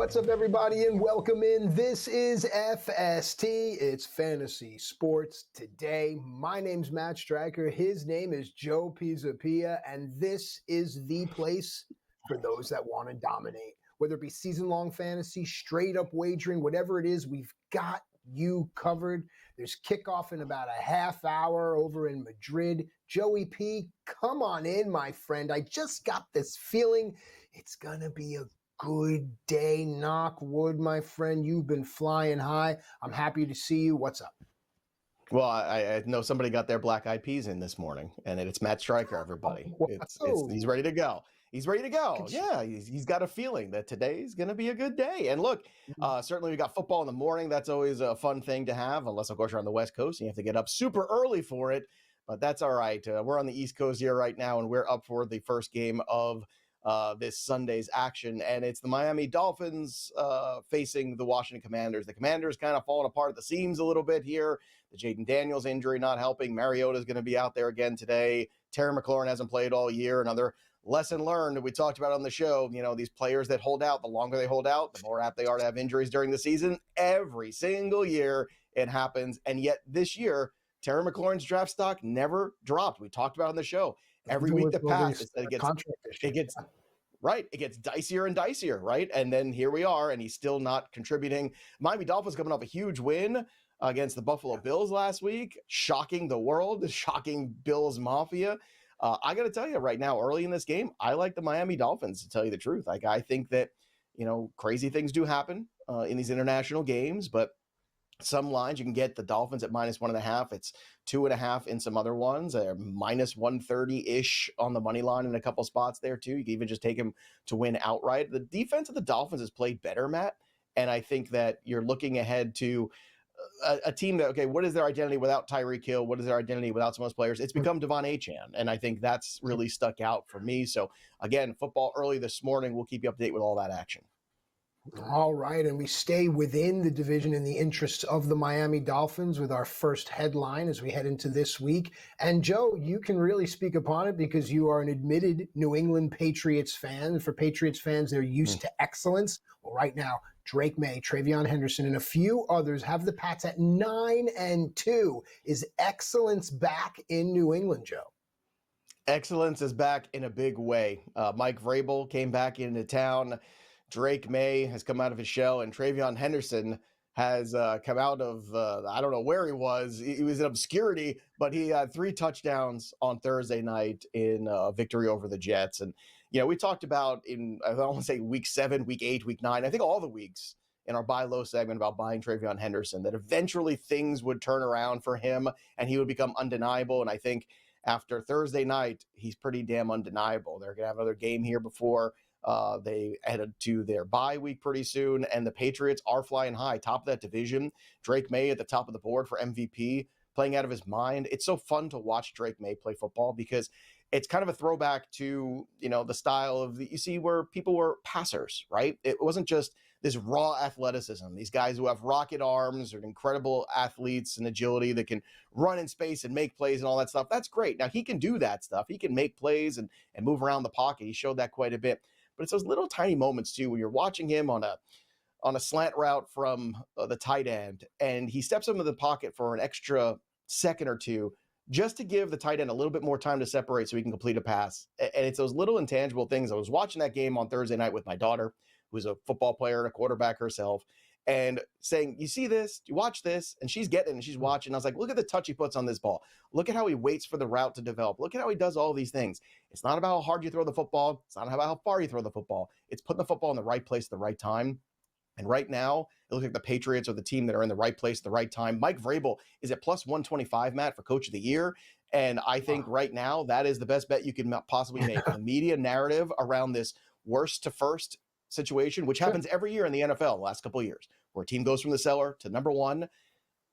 what's up, everybody, and welcome in. This is FST. It's Fantasy Sports Today. My name's Matt Striker. His name is Joe Pisapia, and this is the place for those that want to dominate. Whether it be season-long fantasy, straight-up wagering, whatever it is, we've got you covered. There's kickoff in about a half hour over in Madrid. Joey P, come on in, my friend. I just got this feeling it's going to be a good day. Knock wood, my friend. You've been flying high. I'm happy to see you. What's up? Well, I know somebody got their black eyed peas in this morning, and it's Matt Striker, everybody. He's ready to go. He's ready to go. Yeah, he's got a feeling that today's going to be a good day. And look, certainly we got football in the morning. That's always a fun thing to have, unless, of course, you're on the West Coast and you have to get up super early for it. But that's all right. We're on the East Coast here right now, and we're up for the first game of this Sunday's action. And it's the Miami Dolphins facing the Washington Commanders. The Commanders kind of falling apart at the seams a little bit here. The Jaden Daniels injury not helping. Mariota's going to be out there again today. Terry McLaurin hasn't played all year. Another lesson learned that we talked about on the show. You know, these players that hold out, the longer they hold out, the more apt they are to have injuries during the season. Every single year it happens. And yet this year, Terry McLaurin's draft stock never dropped. We talked about it on the show. Every week that passes, it gets dicier and dicier, right? And then here we are, and he's still not contributing. Miami Dolphins coming off a huge win against the Buffalo Bills last week, shocking the world, shocking Bills Mafia. I got to tell you right now, early in this game, I like the Miami Dolphins, to tell you the truth. Like, I think that, you know, crazy things do happen in these international games, but some lines you can get the Dolphins at -1.5. It's 2.5 in some other ones. -130-ish on the money line in a couple spots there too. You can even just take him to win outright. The defense of the Dolphins has played better, Matt, and I think that you're looking ahead to a team that, okay, what is their identity without Tyreek Hill? What is their identity without some of those players? It's become Devon Achane, and I think that's really stuck out for me. So again, football early this morning. We'll keep you up to date with all that action. All right, and we stay within the division in the interests of the Miami Dolphins with our first headline as we head into this week. And Joe, you can really speak upon it because you are an admitted New England Patriots fan. For Patriots fans, they're used to excellence. Well, right now, Drake May, Travion Henderson, and a few others have the Pats at 9-2. Is excellence back in New England, Joe? Excellence is back in a big way. Mike Vrabel came back into town. Drake May has come out of his shell, and Travion Henderson has come out of, I don't know where he was. He was in obscurity, but he had 3 touchdowns on Thursday night in victory over the Jets. And, you know, we talked about in, I don't want to say week 7, week 8, week 9, I think all the weeks in our buy low segment about buying Travion Henderson, that eventually things would turn around for him and he would become undeniable. And I think after Thursday night, he's pretty damn undeniable. They're going to have another game here before they headed to their bye week pretty soon, and the Patriots are flying high, top of that division. Drake May at the top of the board for MVP, playing out of his mind. It's so fun to watch Drake May play football because it's kind of a throwback to, you know, the style of you see where people were passers, right? It wasn't just this raw athleticism. These guys who have rocket arms or incredible athletes and agility that can run in space and make plays and all that stuff. That's great. Now he can do that stuff. He can make plays and move around the pocket. He showed that quite a bit. But it's those little tiny moments too, when you're watching him on a slant route from the tight end, and he steps into the pocket for an extra second or two, just to give the tight end a little bit more time to separate so he can complete a pass. And it's those little intangible things. I was watching that game on Thursday night with my daughter, who's a football player and a quarterback herself, and saying, you see this, you watch this, and she's getting it and she's watching. I was like, look at the touch he puts on this ball. Look at how he waits for the route to develop. Look at how he does all these things. It's not about how hard you throw the football. It's not about how far you throw the football. It's putting the football in the right place at the right time. And right now, it looks like the Patriots are the team that are in the right place at the right time. Mike Vrabel is at +125, Matt, for Coach of the Year. And I think right now that is the best bet you can possibly make. The media narrative around this worst to first situation, which happens every year in the NFL the last couple of years, where a team goes from the cellar to number one.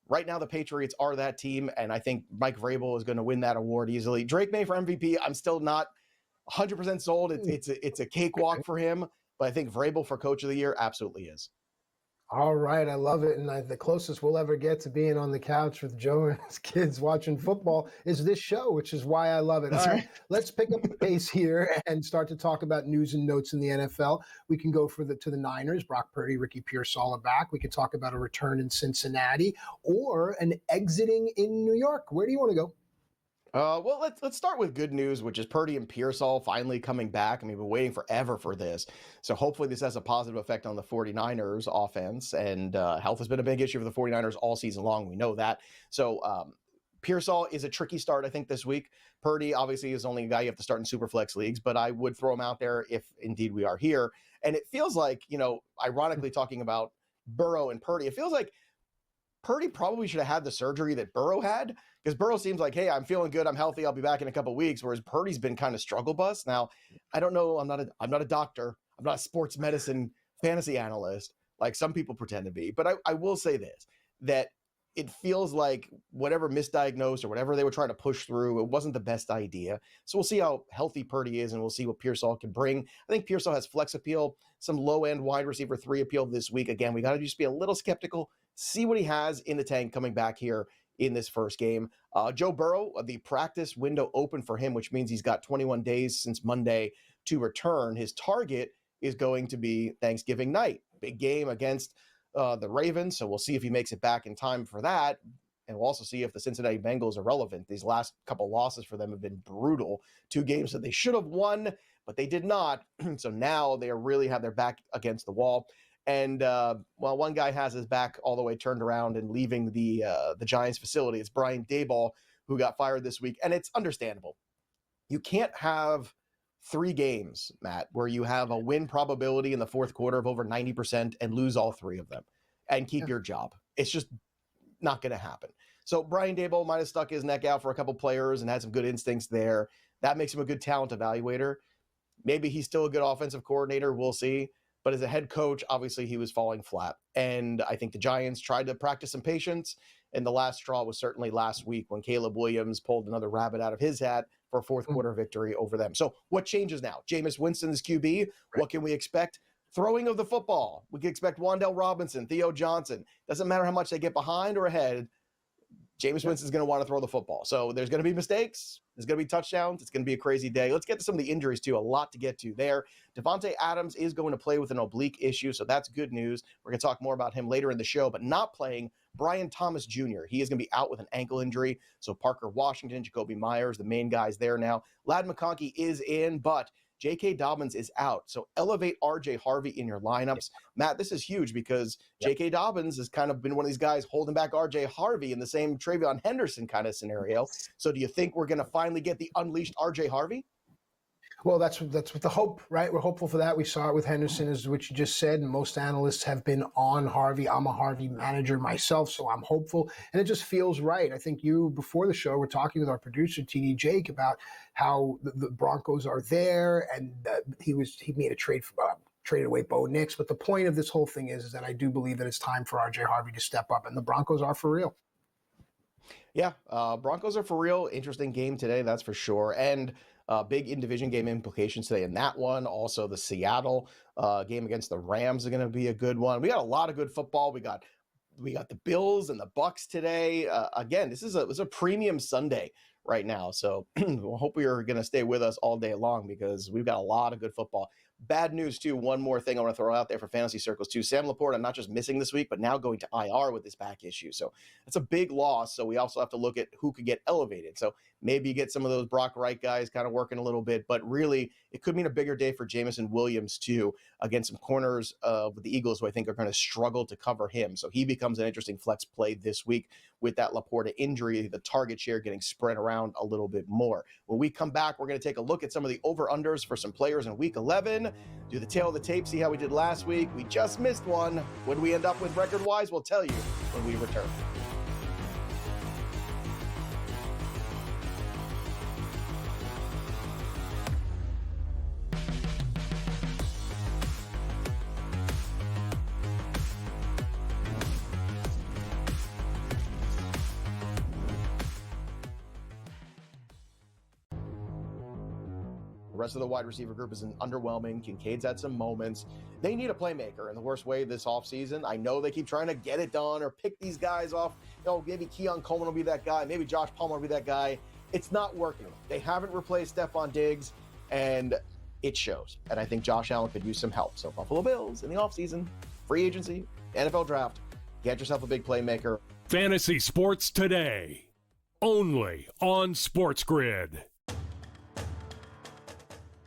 Right now, the Patriots are that team, and I think Mike Vrabel is going to win that award easily. Drake May for MVP, I'm still not 100% sold. It's a cakewalk for him, but I think Vrabel for Coach of the Year absolutely is. All right, I love it. And the closest we'll ever get to being on the couch with Joe and his kids watching football is this show, which is why I love it. That's All right, right. let's pick up the pace here and start to talk about news and notes in the NFL. We can go to the Niners. Brock Purdy, Ricky Pearsall are back. We can talk about a return in Cincinnati or an exiting in New York. Where do you want to go? Well, let's start with good news, which is Purdy and Pearsall finally coming back. I mean, we've been waiting forever for this. So hopefully this has a positive effect on the 49ers offense. And health has been a big issue for the 49ers all season long. We know that. So Pearsall is a tricky start, I think, this week. Purdy, obviously, is only a guy you have to start in super flex leagues, but I would throw him out there if indeed we are here. And it feels like, ironically talking about Burrow and Purdy, it feels like Purdy probably should have had the surgery that Burrow had, because Burrow seems like, hey, I'm feeling good, I'm healthy, I'll be back in a couple of weeks, whereas Purdy's been kind of struggle bus. Now, I don't know, I'm not a doctor, I'm not a sports medicine fantasy analyst like some people pretend to be, but I will say this, that it feels like whatever misdiagnosed or whatever they were trying to push through, it wasn't the best idea. So we'll see how healthy Purdy is, and we'll see what Pearsall can bring. I think Pearsall has flex appeal, some low-end wide receiver 3 appeal this week. Again, we got to just be a little skeptical, see what he has in the tank coming back here in this first game. Joe Burrow, the practice window open for him, which means he's got 21 days since Monday to return. His target is going to be Thanksgiving night. Big game against the Ravens, so we'll see if he makes it back in time for that. And we'll also see if the Cincinnati Bengals are relevant. These last couple losses for them have been brutal. 2 games that they should have won, but they did not. So now they really have their back against the wall. And one guy has his back all the way turned around and leaving the Giants facility. It's Brian Daboll, who got fired this week. And it's understandable. You can't have 3 games, Matt, where you have a win probability in the fourth quarter of over 90% and lose all 3 of them and keep your job. It's just not going to happen. So Brian Daboll might have stuck his neck out for a couple players and had some good instincts there. That makes him a good talent evaluator. Maybe he's still a good offensive coordinator. We'll see. But as a head coach, obviously he was falling flat. And I think the Giants tried to practice some patience. And the last straw was certainly last week when Caleb Williams pulled another rabbit out of his hat for a fourth quarter victory over them. So what changes now? Jameis Winston's QB. What can we expect? Throwing of the football. We can expect Wan'Dale Robinson, Theo Johnson. Doesn't matter how much they get behind or ahead. Jameis Winston's going to want to throw the football. So there's going to be mistakes. There's going to be touchdowns. It's going to be a crazy day. Let's get to some of the injuries, too. A lot to get to there. Devontae Adams is going to play with an oblique issue, so that's good news. We're going to talk more about him later in the show, but not playing Brian Thomas Jr. He is going to be out with an ankle injury. So Parker Washington, Jacoby Myers, the main guys there now. Ladd McConkey is in, but J.K. Dobbins is out. So elevate R.J. Harvey in your lineups. Matt, this is huge because J.K. Dobbins has kind of been one of these guys holding back R.J. Harvey in the same Travion Henderson kind of scenario. So do you think we're going to finally get the unleashed R.J. Harvey? Well, that's what the hope, right? We're hopeful for that. We saw it with Henderson, as what you just said, and most analysts have been on Harvey. I'm a Harvey manager myself, so I'm hopeful, and it just feels right. I think you, before the show, were talking with our producer, TD Jake, about how the Broncos are there, and he made a trade for traded away Bo Nix. But the point of this whole thing is that I do believe that it's time for RJ Harvey to step up, and the Broncos are for real. Yeah, Broncos are for real. Interesting game today, that's for sure. And big in-division game implications today in that one. Also, the Seattle game against the Rams are going to be a good one. We got a lot of good football. We got the Bills and the Bucks today. Again, this is a premium Sunday right now. So we'll hope you're going to stay with us all day long because we've got a lot of good football. Bad news, too. One more thing I want to throw out there for fantasy circles, too. Sam Laporta not just missing this week, but now going to IR with this back issue. So it's a big loss. So we also have to look at who could get elevated. So maybe you get some of those Brock Wright guys kind of working a little bit. But really, it could mean a bigger day for Jamison Williams, too, against some corners with the Eagles who I think are going to struggle to cover him. So he becomes an interesting flex play this week with that Laporta injury, the target share getting spread around a little bit more. When we come back, we're going to take a look at some of the over-unders for some players in Week 11, do the tail of the tape, see how we did last week. We just missed one. What do we end up with record-wise? We'll tell you when we return. rest of the wide receiver group is underwhelming. Kincaid's had some moments. They need a playmaker in the worst way this offseason. I know they keep trying to get it done or pick these guys off. Maybe Keon Coleman will be that guy. Maybe Josh Palmer will be that guy. It's not working. They haven't replaced Stephon Diggs, and it shows. And I think Josh Allen could use some help. So Buffalo Bills in the offseason, free agency, NFL draft, get yourself a big playmaker. Fantasy Sports Today, only on SportsGrid.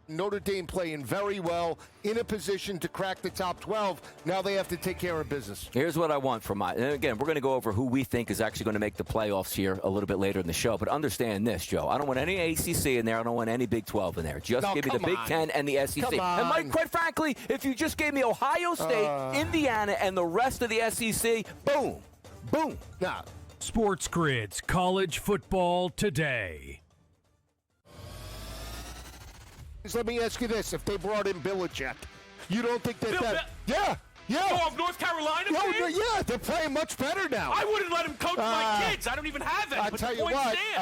Notre Dame playing very well, in a position to crack the top 12. Now they have to take care of business. Here's what I want from and again, we're going to go over who we think is actually going to make the playoffs here a little bit later in the show. But understand this, Joe. I don't want any ACC in there. I don't want any Big 12 in there. Just give me the Big 10 and the SEC. And Mike, quite frankly, if you just gave me Ohio State, Indiana, and the rest of the SEC, boom, boom. Nah. SportsGrid's College Football Today. Let me ask you this. If they brought in Belichick, you don't think that... Yeah. Oh, of North Carolina? Yeah, they're playing much better now. I wouldn't let him coach my kids. I don't even have any. I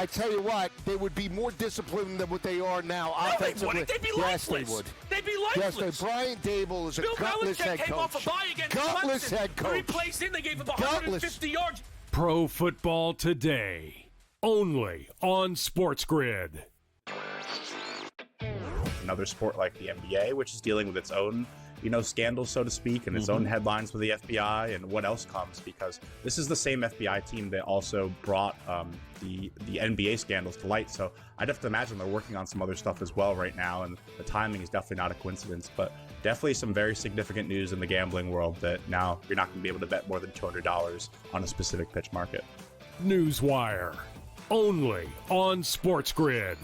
tell you what, they would be more disciplined than what they are now. No, they wouldn't. They'd be lifeless. Yes, they would. They'd be lifeless. Yes, Brian Dable is a gutless head coach. Bill Belichick came off a bye against gutless Clemson. head coach. 3 plays in, they gave him 150 yards. Pro Football Today, only on SportsGrid. Another sport like the NBA, which is dealing with its own, scandals, so to speak, and its own headlines with the FBI and what else comes, because this is the same FBI team that also brought the NBA scandals to light. So I'd have to imagine they're working on some other stuff as well right now, and the timing is definitely not a coincidence, but definitely some very significant news in the gambling world that now you're not going to be able to bet more than $200 on a specific pitch market. Newswire, only on SportsGrid.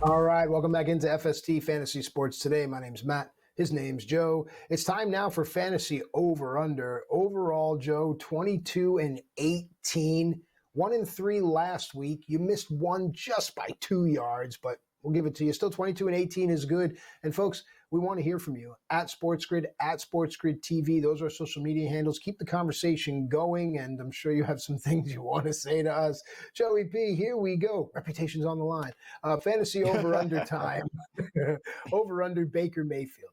All right, welcome back into FST Fantasy Sports Today. My name's Matt. His name's Joe. It's time now for fantasy over-under. Overall, Joe, 22-18. 1-3 last week. You missed one just by 2 yards, but we'll give it to you. Still 22-18 is good. And folks, we want to hear from you at SportsGrid, at SportsGrid TV. Those are our social media handles. Keep the conversation going, and I'm sure you have some things you want to say to us. Joey P, here we go. Reputation's on the line. Fantasy over-under time. Over-under Baker Mayfield.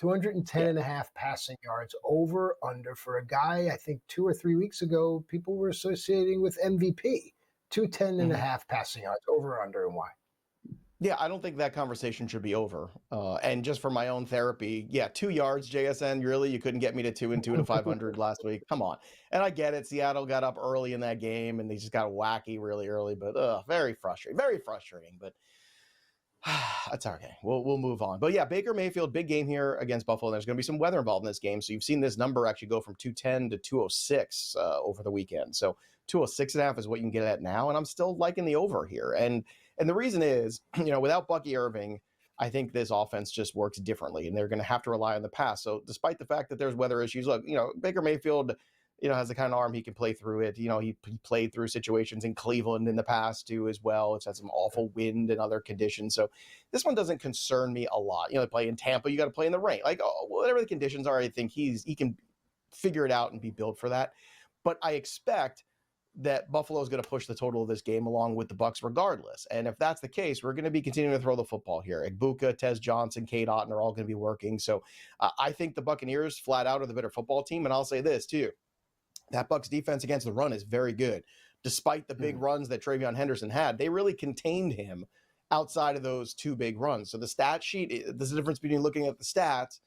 210.5 passing yards over-under for a guy, I think 2 or 3 weeks ago, people were associating with MVP. 210.5 passing yards over-under, and why? Yeah, I don't think that conversation should be over. And just for my own therapy, 2 yards, JSN, really? You couldn't get me to 2 and 2 to 500 last week? Come on. And I get it. Seattle got up early in that game, and they just got wacky really early. But very frustrating. Very frustrating. But that's okay. We'll move on. But yeah, Baker Mayfield, big game here against Buffalo. There's going to be some weather involved in this game. So you've seen this number actually go from 210 to 206 over the weekend. So 206.5 is what you can get at now. And I'm still liking the over here. And the reason is, without Bucky Irving, I think this offense just works differently, and they're going to have to rely on the pass. So despite the fact that there's weather issues, look, Baker Mayfield, has the kind of arm he can play through it. He played through situations in Cleveland in the past too as well. It's had some awful wind and other conditions. So this one doesn't concern me a lot. They play in Tampa, you got to play in the rain. Whatever the conditions are, I think he can figure it out and be built for that. But I expect that Buffalo is going to push the total of this game along with the Bucs regardless. And if that's the case, we're going to be continuing to throw the football here. Igbuka, Tez Johnson, Cade Otton are all going to be working. So I think the Buccaneers flat out are the better football team. And I'll say this too, that Bucs defense against the run is very good. Despite the big runs that Travion Henderson had, they really contained him outside of those 2 big runs. So the stat sheet, there's a difference between looking at the stats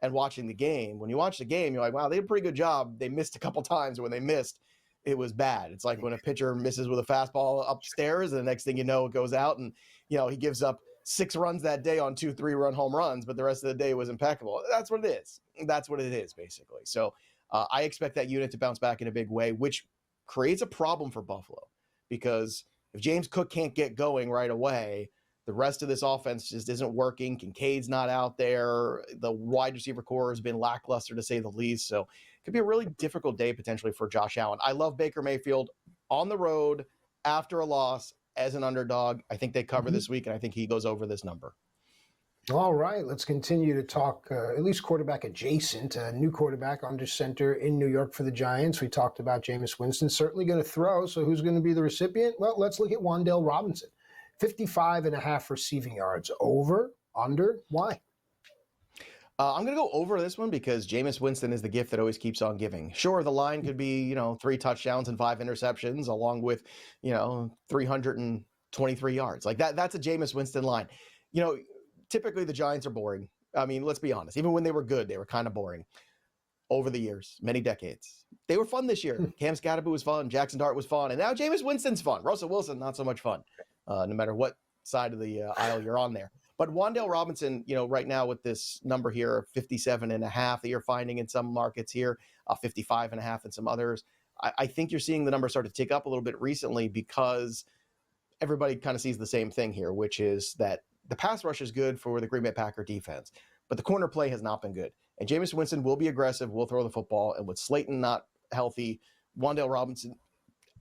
and watching the game. When you watch the game, you're like, wow, they did a pretty good job. They missed a couple times. When they missed, it was bad. It's like when a pitcher misses with a fastball upstairs, and the next thing you know, it goes out, and he gives up 6 runs that day on 2 3-run home runs, but the rest of the day was impeccable. That's what it is. That's what it is, basically. So I expect that unit to bounce back in a big way, which creates a problem for Buffalo, because if James Cook can't get going right away, the rest of this offense just isn't working. Kincaid's not out there. The wide receiver core has been lackluster, to say the least. So it could be a really difficult day potentially for Josh Allen. I love Baker Mayfield on the road after a loss as an underdog. I think they cover this week, and I think he goes over this number. All right, let's continue to talk at least quarterback adjacent. A new quarterback under center in New York for the Giants. We talked about Jameis Winston, certainly going to throw. So who's going to be the recipient? Well, let's look at Wan'Dale Robinson. 55.5 receiving yards. Over, under, why? I'm going to go over this one because Jameis Winston is the gift that always keeps on giving. Sure, the line could be, 3 touchdowns and 5 interceptions along with, 323 yards. Like that's a Jameis Winston line. Typically the Giants are boring. I mean, let's be honest. Even when they were good, they were kind of boring over the years, many decades. They were fun this year. Cam Scatterby was fun. Jackson Dart was fun. And now Jameis Winston's fun. Russell Wilson, not so much fun, no matter what side of the aisle you're on there. But Wan'Dale Robinson, right now with this number here, 57.5 that you're finding in some markets here, 55.5 in some others. I think you're seeing the number start to tick up a little bit recently because everybody kind of sees the same thing here, which is that the pass rush is good for the Green Bay Packer defense, but the corner play has not been good. And Jameis Winston will be aggressive, will throw the football, and with Slayton not healthy, Wan'Dale Robinson,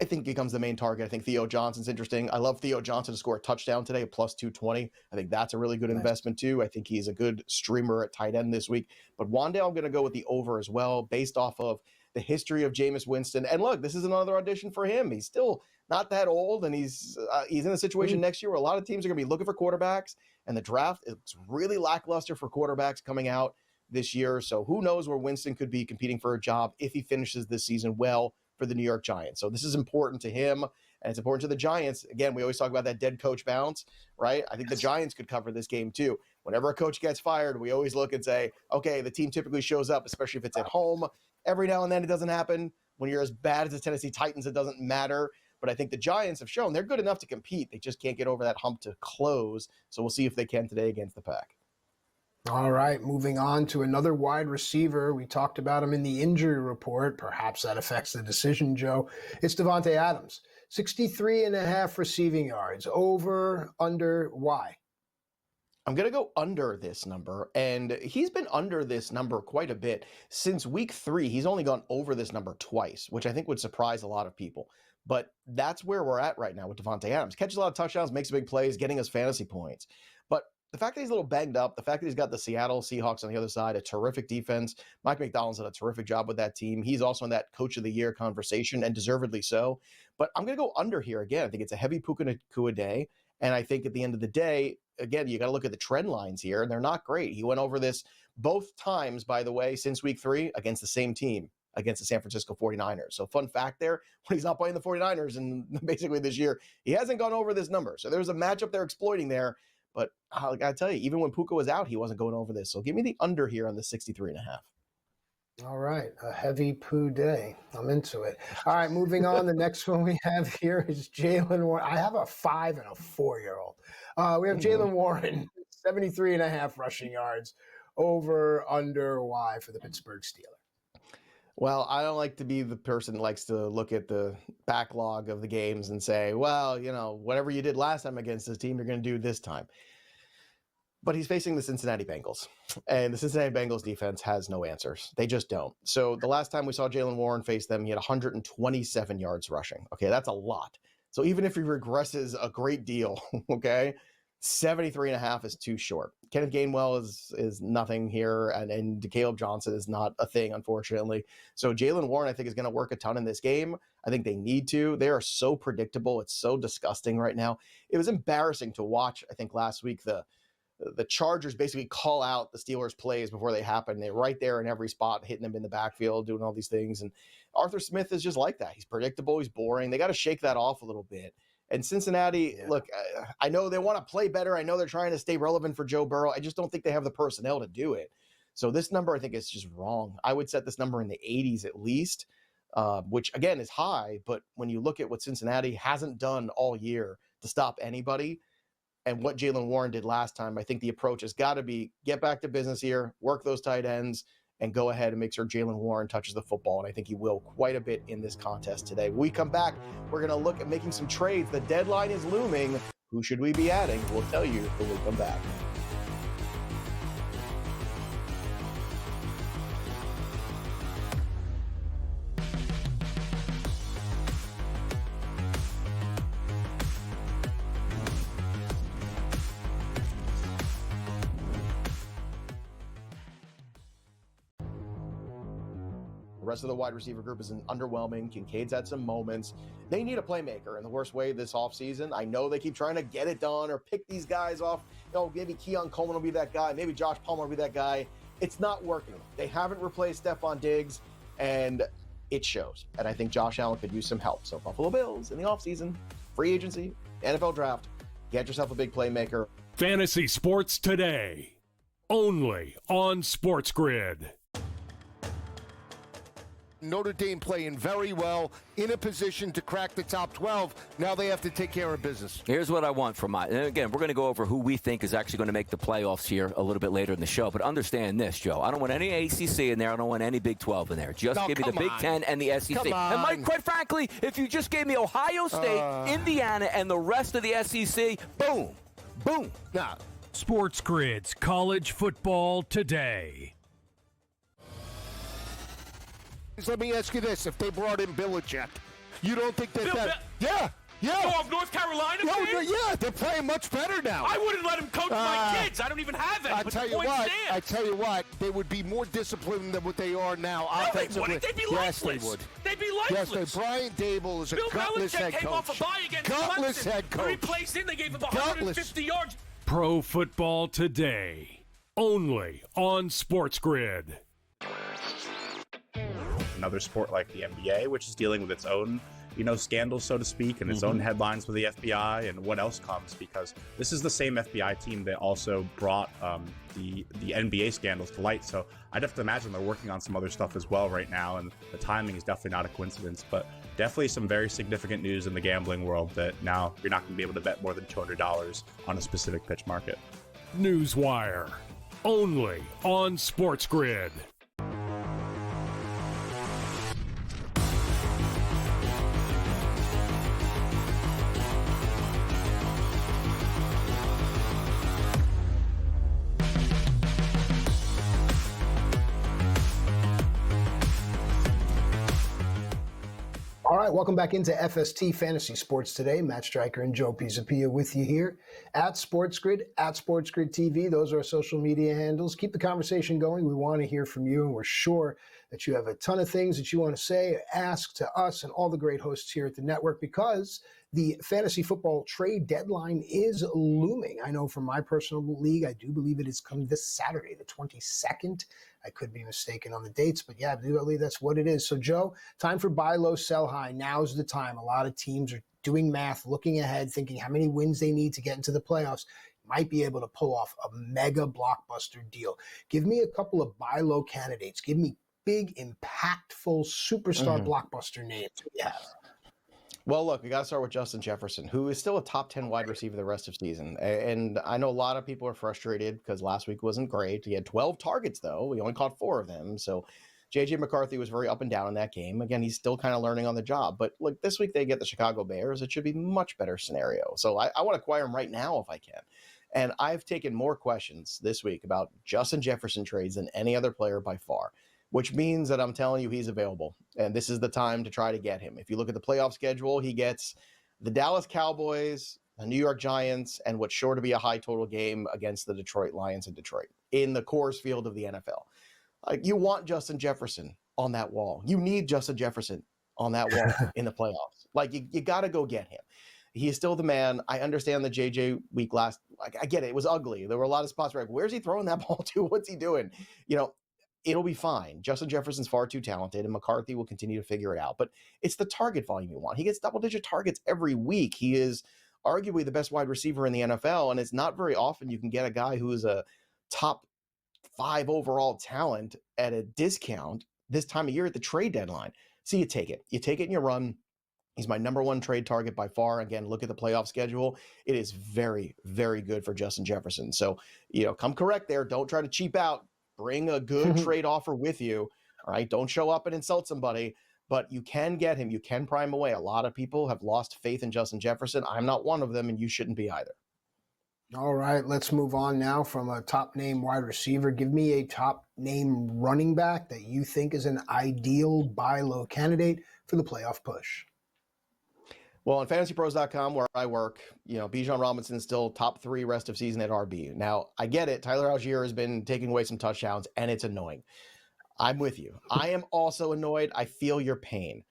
I think, becomes the main target. I think Theo Johnson's interesting. I love Theo Johnson to score a touchdown today, a plus 220. I think that's a really good investment too. I think he's a good streamer at tight end this week. But Wan'Dale, I'm going to go with the over as well, based off of the history of Jameis Winston. And look, this is another audition for him. He's still not that old, and he's in a situation next year where a lot of teams are going to be looking for quarterbacks, and the draft is really lackluster for quarterbacks coming out this year. So who knows where Winston could be competing for a job if he finishes this season well for the New York Giants. So this is important to him, and it's important to the Giants. Again, we always talk about that dead coach bounce, right? I think the Giants could cover this game too. Whenever a coach gets fired, we always look and say, okay, the team typically shows up, especially if it's at home. Every now and then it doesn't happen. When you're as bad as the Tennessee Titans, it doesn't matter. But I think the Giants have shown they're good enough to compete. They just can't get over that hump to close. So we'll see if they can today against the Pack. All right, moving on to another wide receiver. We talked about him in the injury report. Perhaps that affects the decision, Joe. It's Davante Adams. 63.5 receiving yards. Over, under, why? I'm going to go under this number, and he's been under this number quite a bit. Since week 3, he's only gone over this number twice, which I think would surprise a lot of people. But that's where we're at right now with Davante Adams. Catches a lot of touchdowns, makes big plays, getting us fantasy points. But the fact that he's a little banged up, the fact that he's got the Seattle Seahawks on the other side, a terrific defense. Mike McDonald's done a terrific job with that team. He's also in that Coach of the Year conversation, and deservedly so. But I'm going to go under here again. I think it's a heavy Puka Nacua day. And I think at the end of the day, again, you got to look at the trend lines here, and they're not great. He went over this both times, by the way, since week 3 against the same team, against the San Francisco 49ers. So fun fact there, when he's not playing the 49ers and basically this year, he hasn't gone over this number. So there's a matchup they're exploiting there. But I got to tell you, even when Puka was out, he wasn't going over this. So give me the under here on the 63.5. All right, a heavy poo day. I'm into it. All right, moving on. The next one we have here is Jaylen Warren. I have a 5 and a 4-year-old. We have Jaylen Warren, 73.5 rushing yards. Over, under, why for the Pittsburgh Steelers? Well, I don't like to be the person that likes to look at the backlog of the games and say, well, whatever you did last time against this team, you're going to do this time. But he's facing the Cincinnati Bengals, and the Cincinnati Bengals defense has no answers. They just don't. So the last time we saw Jaylen Warren face them, he had 127 yards rushing. Okay, that's a lot. So even if he regresses a great deal, okay, 73.5 is too short. Kenneth Gainwell is nothing here, and Caleb Johnson is not a thing, unfortunately. So Jaylen Warren, I think, is going to work a ton in this game. I think they need to. They are so predictable. It's so disgusting right now. It was embarrassing to watch, I think, last week, the Chargers basically call out the Steelers' plays before they happen. They're right there in every spot, hitting them in the backfield, doing all these things. And Arthur Smith is just like that. He's predictable. He's boring. They got to shake that off a little bit. And Cincinnati, look, I know they want to play better. I know they're trying to stay relevant for Joe Burrow. I just don't think they have the personnel to do it. So this number, I think, is just wrong. I would set this number in the 80s at least, which, again, is high. But when you look at what Cincinnati hasn't done all year to stop anybody, and what Jaylen Warren did last time, I think the approach has got to be get back to business here, work those tight ends, and go ahead and make sure Jaylen Warren touches the football. And I think he will quite a bit in this contest today. When we come back, we're going to look at making some trades. The deadline is looming. Who should we be adding? We'll tell you when we come back. The rest of the wide receiver group is underwhelming. Kincaid's had some moments. They need a playmaker in the worst way this offseason. I know they keep trying to get it done or pick these guys off. Maybe Keon Coleman will be that guy. Maybe Josh Palmer will be that guy. It's not working. They haven't replaced Stephon Diggs, and it shows. And I think Josh Allen could use some help. So Buffalo Bills in the offseason, free agency, NFL draft, get yourself a big playmaker. Fantasy Sports Today, only on SportsGrid. Notre Dame playing very well, in a position to crack the top 12. Now they have to take care of business. Here's what I want from and again, we're going to go over who we think is actually going to make the playoffs here a little bit later in the show. But understand this, Joe. I don't want any ACC in there. I don't want any Big 12 in there. Just give me the Big 10 and the SEC. And Mike, quite frankly, if you just gave me Ohio State, Indiana, and the rest of the SEC, boom, boom. Nah. SportsGrid's College Football Today. Let me ask you this. If they brought in Belichick, you don't think that... Yeah. Oh, of North Carolina? Yeah, they're playing much better now. I wouldn't let him coach my kids. I don't even have any. I tell you what, they would be more disciplined than what they are now. No, they wouldn't. They'd be lifeless. Yes, they would. They'd be lifeless. Yes, Brian Dable is a gutless head coach. Bill Belichick came off a bye against gutless Clemson. head coach. 3 plays in, they gave him 150 yards. Pro Football Today, only on SportsGrid. Another sport like the NBA, which is dealing with its own, scandals, so to speak, and its own headlines with the FBI and what else comes, because this is the same FBI team that also brought the NBA scandals to light. So I'd have to imagine they're working on some other stuff as well right now, and the timing is definitely not a coincidence, but definitely some very significant news in the gambling world that now you're not going to be able to bet more than $200 on a specific pitch market. Newswire, only on SportsGrid. All right, welcome back into FST Fantasy Sports Today. Matt Striker and Joe Pisapia with you here at SportsGrid, at SportsGrid TV. Those are our social media handles. Keep the conversation going. We want to hear from you, and we're sure that you have a ton of things that you want to say or ask to us and all the great hosts here at the network, because the fantasy football trade deadline is looming. I know from my personal league, I do believe it is coming this Saturday, the 22nd. I could be mistaken on the dates, but yeah, I do believe that's what it is. So, Joe, time for buy low, sell high. Now's the time. A lot of teams are doing math, looking ahead, thinking how many wins they need to get into the playoffs. Might be able to pull off a mega blockbuster deal. Give me a couple of buy low candidates. Give me big, impactful, superstar blockbuster names. Yeah. Well, look, we got to start with Justin Jefferson, who is still a top 10 wide receiver the rest of season. And I know a lot of people are frustrated because last week wasn't great. He had 12 targets, though. We only caught 4 of them. So J.J. McCarthy was very up and down in that game. Again, he's still kind of learning on the job. But look, this week they get the Chicago Bears. It should be a much better scenario. So I want to acquire him right now if I can. And I've taken more questions this week about Justin Jefferson trades than any other player by far, which means that I'm telling you he's available. And this is the time to try to get him. If you look at the playoff schedule, he gets the Dallas Cowboys, the New York Giants, and what's sure to be a high total game against the Detroit Lions in Detroit in the Coors Field of the NFL. You want Justin Jefferson on that wall. You need Justin Jefferson on that wall in the playoffs. You got to go get him. He is still the man. I understand the JJ week last. I get it. It was ugly. There were a lot of spots where where's he throwing that ball to? What's he doing? It'll be fine. Justin Jefferson's far too talented, and McCarthy will continue to figure it out. But it's the target volume you want. He gets double-digit targets every week. He is arguably the best wide receiver in the NFL, and it's not very often you can get a guy who is a top 5 overall talent at a discount this time of year at the trade deadline. So you take it. You take it and you run. He's my number 1 trade target by far. Again, look at the playoff schedule. It is very, very good for Justin Jefferson. So, come correct there. Don't try to cheap out. Bring a good trade offer with you. All right. Don't show up and insult somebody, but you can get him. You can prime away. A lot of people have lost faith in Justin Jefferson. I'm not one of them, and you shouldn't be either. All right. Let's move on now from a top name wide receiver. Give me a top name running back that you think is an ideal buy low candidate for the playoff push. Well, on fantasypros.com, where I work, Bijan Robinson's still top 3 rest of season at RB. Now, I get it. Tyler Algier has been taking away some touchdowns, and it's annoying. I'm with you. I am also annoyed. I feel your pain.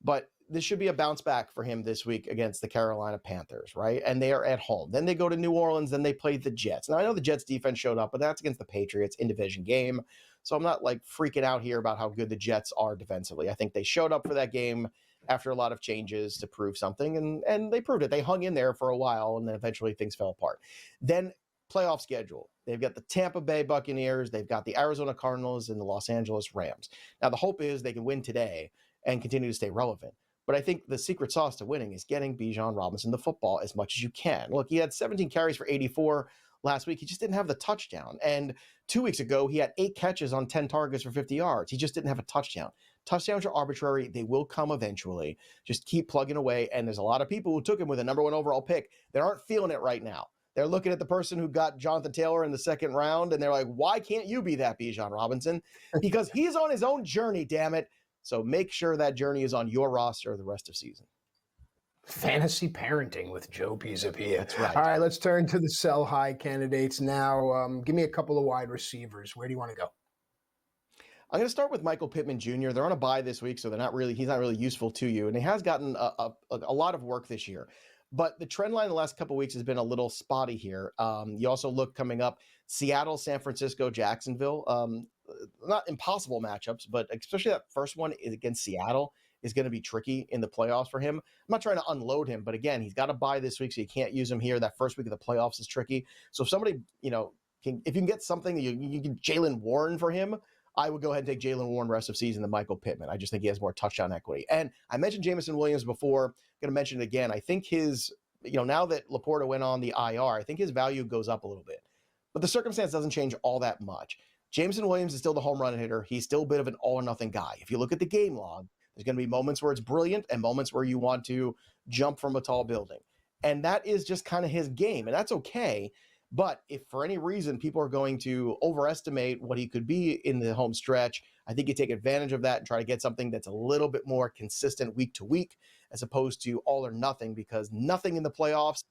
But this should be a bounce back for him this week against the Carolina Panthers, right? And they are at home. Then they go to New Orleans, then they play the Jets. Now, I know the Jets defense showed up, but that's against the Patriots in division game. So I'm not like freaking out here about how good the Jets are defensively. I think they showed up for that game after a lot of changes to prove something, and they proved it. They hung in there for a while, and then eventually things fell apart. Then playoff schedule. They've got the Tampa Bay Buccaneers, they've got the Arizona Cardinals, and the Los Angeles Rams. Now, the hope is they can win today and continue to stay relevant. But I think the secret sauce to winning is getting Bijan Robinson the football as much as you can. Look, he had 17 carries for 84 last week. He just didn't have the touchdown. And 2 weeks ago, he had 8 catches on 10 targets for 50 yards. He just didn't have a touchdown. Touchdowns are arbitrary. They will come eventually. Just keep plugging away. And there's a lot of people who took him with a number 1 overall pick that aren't feeling it right now. They're looking at the person who got Jonathan Taylor in the second round, and they're like, why can't you be that Bijan Robinson? Because he's on his own journey, damn it. So make sure that journey is on your roster the rest of season. Fantasy parenting with Joe Pisapia. That's right. All right, let's turn to the sell high candidates now. Give me a couple of wide receivers. Where do you want to go? I'm going to start with Michael Pittman Jr. They're on a bye this week, so he's not really useful to you. And he has gotten a lot of work this year. But the trend line the last couple of weeks has been a little spotty here. You also look coming up, Seattle, San Francisco, Jacksonville. Not impossible matchups, but especially that first one is against Seattle is going to be tricky in the playoffs for him. I'm not trying to unload him, but again, he's got a bye this week, so you can't use him here. That first week of the playoffs is tricky. So if somebody, if you can get something, you can Jaylen Warren for him, I would go ahead and take Jaylen Warren rest of season than Michael Pittman. I just think he has more touchdown equity. And I mentioned Jameson Williams before. Going to mention it again. I think his, now that Laporta went on the IR, I think his value goes up a little bit. But the circumstance doesn't change all that much. Jameson Williams is still the home run hitter. He's still a bit of an all-or-nothing guy. If you look at the game log, there's going to be moments where it's brilliant and moments where you want to jump from a tall building. And that is just kind of his game, and that's okay. But if for any reason people are going to overestimate what he could be in the home stretch, I think you take advantage of that and try to get something that's a little bit more consistent week to week as opposed to all or nothing, because nothing in the playoffs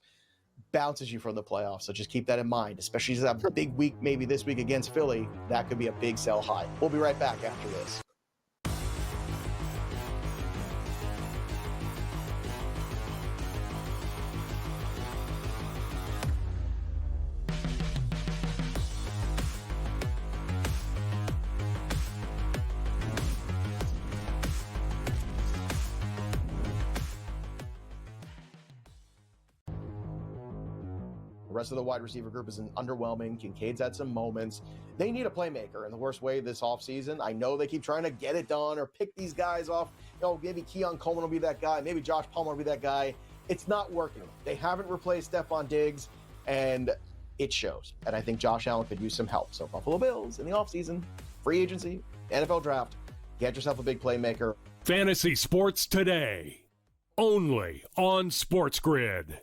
bounces you from the playoffs. So just keep that in mind, especially as a big week, maybe this week against Philly. That could be a big sell high. We'll be right back after this. The rest of the wide receiver group is underwhelming. Kincaid's had some moments. They need a playmaker in the worst way this offseason. I know they keep trying to get it done or pick these guys off. Maybe Keon Coleman will be that guy. Maybe Josh Palmer will be that guy. It's not working. They haven't replaced Stephon Diggs, and it shows. And I think Josh Allen could use some help. So Buffalo Bills in the offseason, free agency, NFL draft, get yourself a big playmaker. Fantasy Sports Today, only on SportsGrid.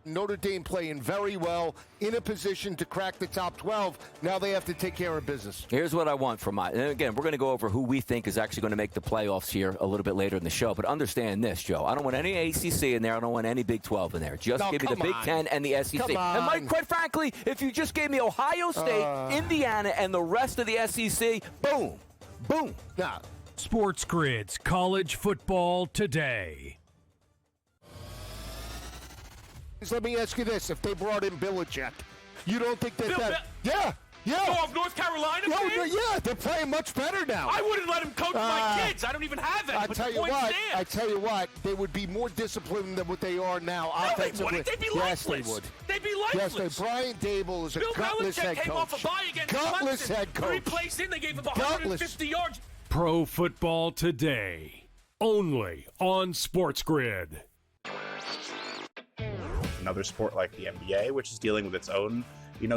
Notre Dame playing very well, in a position to crack the top 12. Now they have to take care of business. Here's what I want from and again, we're going to go over who we think is actually going to make the playoffs here a little bit later in the show. But understand this, Joe. I don't want any ACC in there. I don't want any Big 12 in there. Just give me the Big 10 and the SEC. And Mike, quite frankly, if you just gave me Ohio State, Indiana, and the rest of the SEC, boom, boom. Nah. SportsGrid's College Football Today. Let me ask you this. If they brought in Belichick, you don't think that... Yeah. Oh, of North Carolina? Yeah, they're playing much better now. I wouldn't let him coach my kids. I don't even have it. I tell you what, they would be more disciplined than what they are now. No, they wouldn't. They'd be lifeless. Yes, they would. They'd be lifeless. Yes, Brian Dable is a gutless head coach. Bill Belichick came off a bye against gutless Clemson. head coach. 3 plays in, they gave him 150 yards. Pro Football Today, only on SportsGrid. Another sport like the NBA, which is dealing with its own,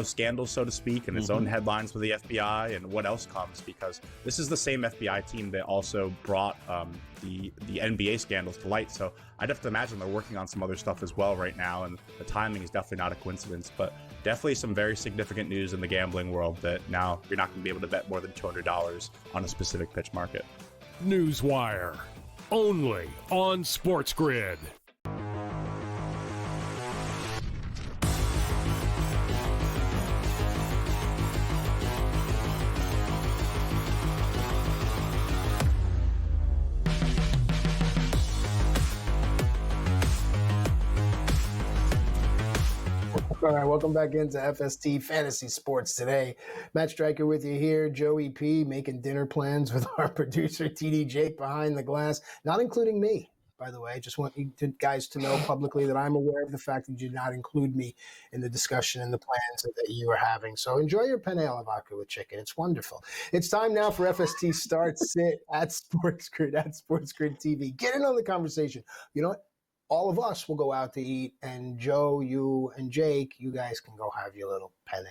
scandals, so to speak, and its own headlines with the FBI and what else comes, because this is the same FBI team that also brought the NBA scandals to light. So I'd have to imagine they're working on some other stuff as well right now, and the timing is definitely not a coincidence, but definitely some very significant news in the gambling world that now you're not going to be able to bet more than $200 on a specific pitch market. Newswire, only on SportsGrid. All right, welcome back into FST Fantasy Sports Today. Matt Striker with you here, Joey P making dinner plans with our producer TD Jake behind the glass, not including me, by the way. Just want you guys to know publicly that I'm aware of the fact that you did not include me in the discussion and the plans that you were having. So enjoy your penne alla vodka with chicken. It's wonderful. It's time now for FST Start Sit at SportsGrid, at SportsGrid TV. Get in on the conversation. You know what? All of us will go out to eat, and Joe, you, and Jake, you guys can go have your little penne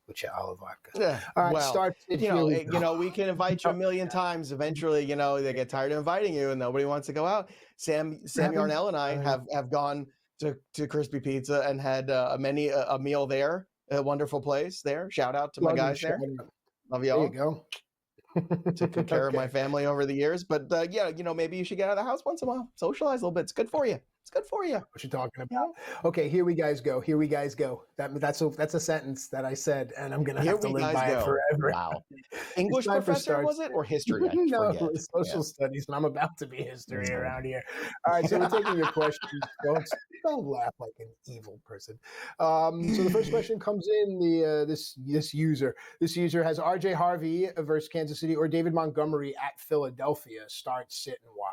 with your olive vodka. Yeah. All right, Well, start. we can invite you a million times. Eventually, they get tired of inviting you, and nobody wants to go out. Sam Yarnell and I have gone to Crispy Pizza and had a meal there. A wonderful place there. Shout out to my guys there. Love y'all. There you go. Took good care of my family over the years, but maybe you should get out of the house once in a while, socialize a little bit. It's good for you. It's good for you. What you talking about? Okay, here we guys go. Here we guys go. That's a sentence that I said, and I'm gonna have to live by it forever. Wow. English professor was it, or history? No, it was social studies, and I'm about to be history around here. All right, so we're taking your questions, folks. Don't laugh like an evil person. So the first question comes in. This user has RJ Harvey versus Kansas City or David Montgomery at Philadelphia. Start, sit, and why?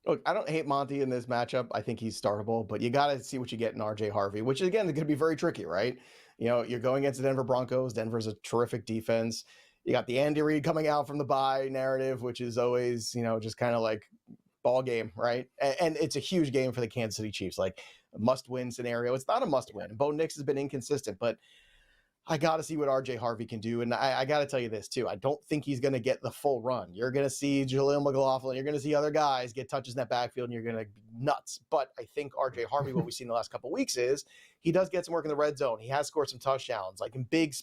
Look, I don't hate Monty in this matchup. I think he's startable, but you got to see what you get in RJ Harvey, which again is going to be very tricky, right? You're going against the Denver Broncos. Denver's a terrific defense. You got the Andy Reid coming out from the bye narrative, which is always, just kind of like ball game, right? And it's a huge game for the Kansas City Chiefs, like a must-win scenario. It's not a must-win. Bo Nix has been inconsistent, but I got to see what RJ Harvey can do. And I got to tell you this, too. I don't think he's going to get the full run. You're going to see Jaleel McLaughlin. You're going to see other guys get touches in that backfield, and you're going to be nuts. But I think RJ Harvey, what we've seen the last couple of weeks is he does get some work in the red zone. He has scored some touchdowns. Like in big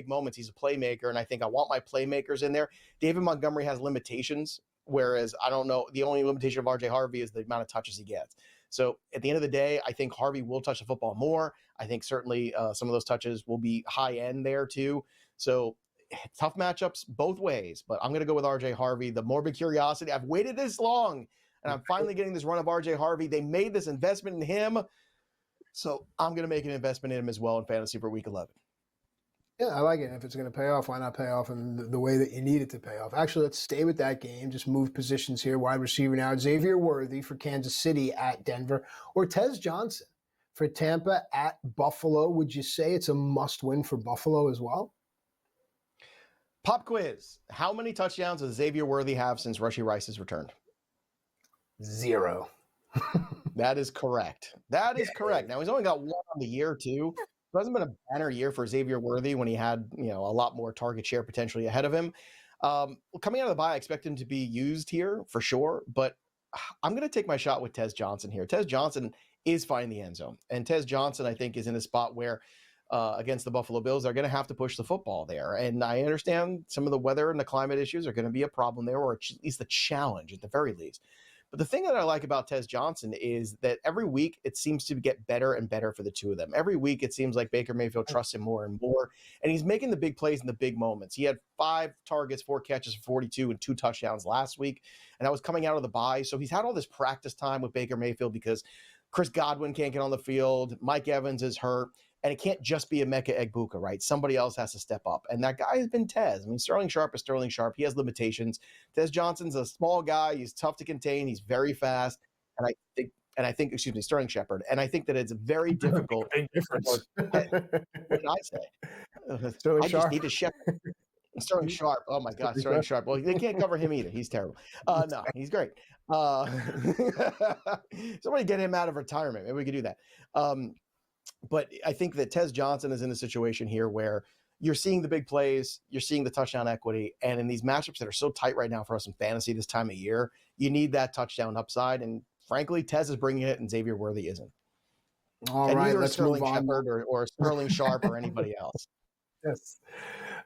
moments, he's a playmaker. And I think I want my playmakers in there. David Montgomery has limitations, whereas I don't know. The only limitation of RJ Harvey is the amount of touches he gets. So at the end of the day, I think Harvey will touch the football more. I think certainly some of those touches will be high end there too. So tough matchups both ways, but I'm going to go with RJ Harvey. The morbid curiosity. I've waited this long, and I'm finally getting this run of RJ Harvey. They made this investment in him, so I'm going to make an investment in him as well in fantasy for Week 11. Yeah, I like it. If it's going to pay off, why not pay off in the way that you need it to pay off? Actually, let's stay with that game. Just move positions here. Wide receiver now, Xavier Worthy for Kansas City at Denver, or Tez Johnson for Tampa at Buffalo. Would you say it's a must-win for Buffalo as well? Pop quiz. How many touchdowns does Xavier Worthy have since Rashee Rice has returned? 0. That is correct. That is correct. Now, he's only got one on the year, too. It hasn't been a banner year for Xavier Worthy when he had, a lot more target share potentially ahead of him. Coming out of the bye, I expect him to be used here for sure, but I'm going to take my shot with Tez Johnson here. Tez Johnson is finding the end zone, and Tez Johnson, I think, is in a spot where against the Buffalo Bills, they're going to have to push the football there. And I understand some of the weather and the climate issues are going to be a problem there, or at least the challenge at the very least. But the thing that I like about Tez Johnson is that every week it seems to get better and better for the two of them. Every week it seems like Baker Mayfield trusts him more and more, and he's making the big plays in the big moments. He had 5 targets, 4 catches for 42 and 2 touchdowns last week, and that was coming out of the bye. So he's had all this practice time with Baker Mayfield because Chris Godwin can't get on the field, Mike Evans is hurt, and it can't just be Emeka Egbuka, right? Somebody else has to step up. And that guy has been Tez. I mean, Sterling Sharp is Sterling Sharp. He has limitations. Tez Johnson's a small guy. He's tough to contain. He's very fast. And I think, Sterling Shepard. And I think that it's very difficult. Big difference. What did I say? Sterling I Sharp. just need to Shepard. Sterling Sharp. Oh my God, Sterling Sharp. Well, they can't cover him either. He's terrible. No, he's great. Somebody get him out of retirement. Maybe we could do that. But I think that Tez Johnson is in a situation here where you're seeing the big plays, you're seeing the touchdown equity, and in these matchups that are so tight right now for us in fantasy this time of year, you need that touchdown upside. And frankly, Tez is bringing it, and Xavier Worthy isn't. All and right, neither let's is Sterling move on. Shepard or Sterling Sharp or anybody else. Yes.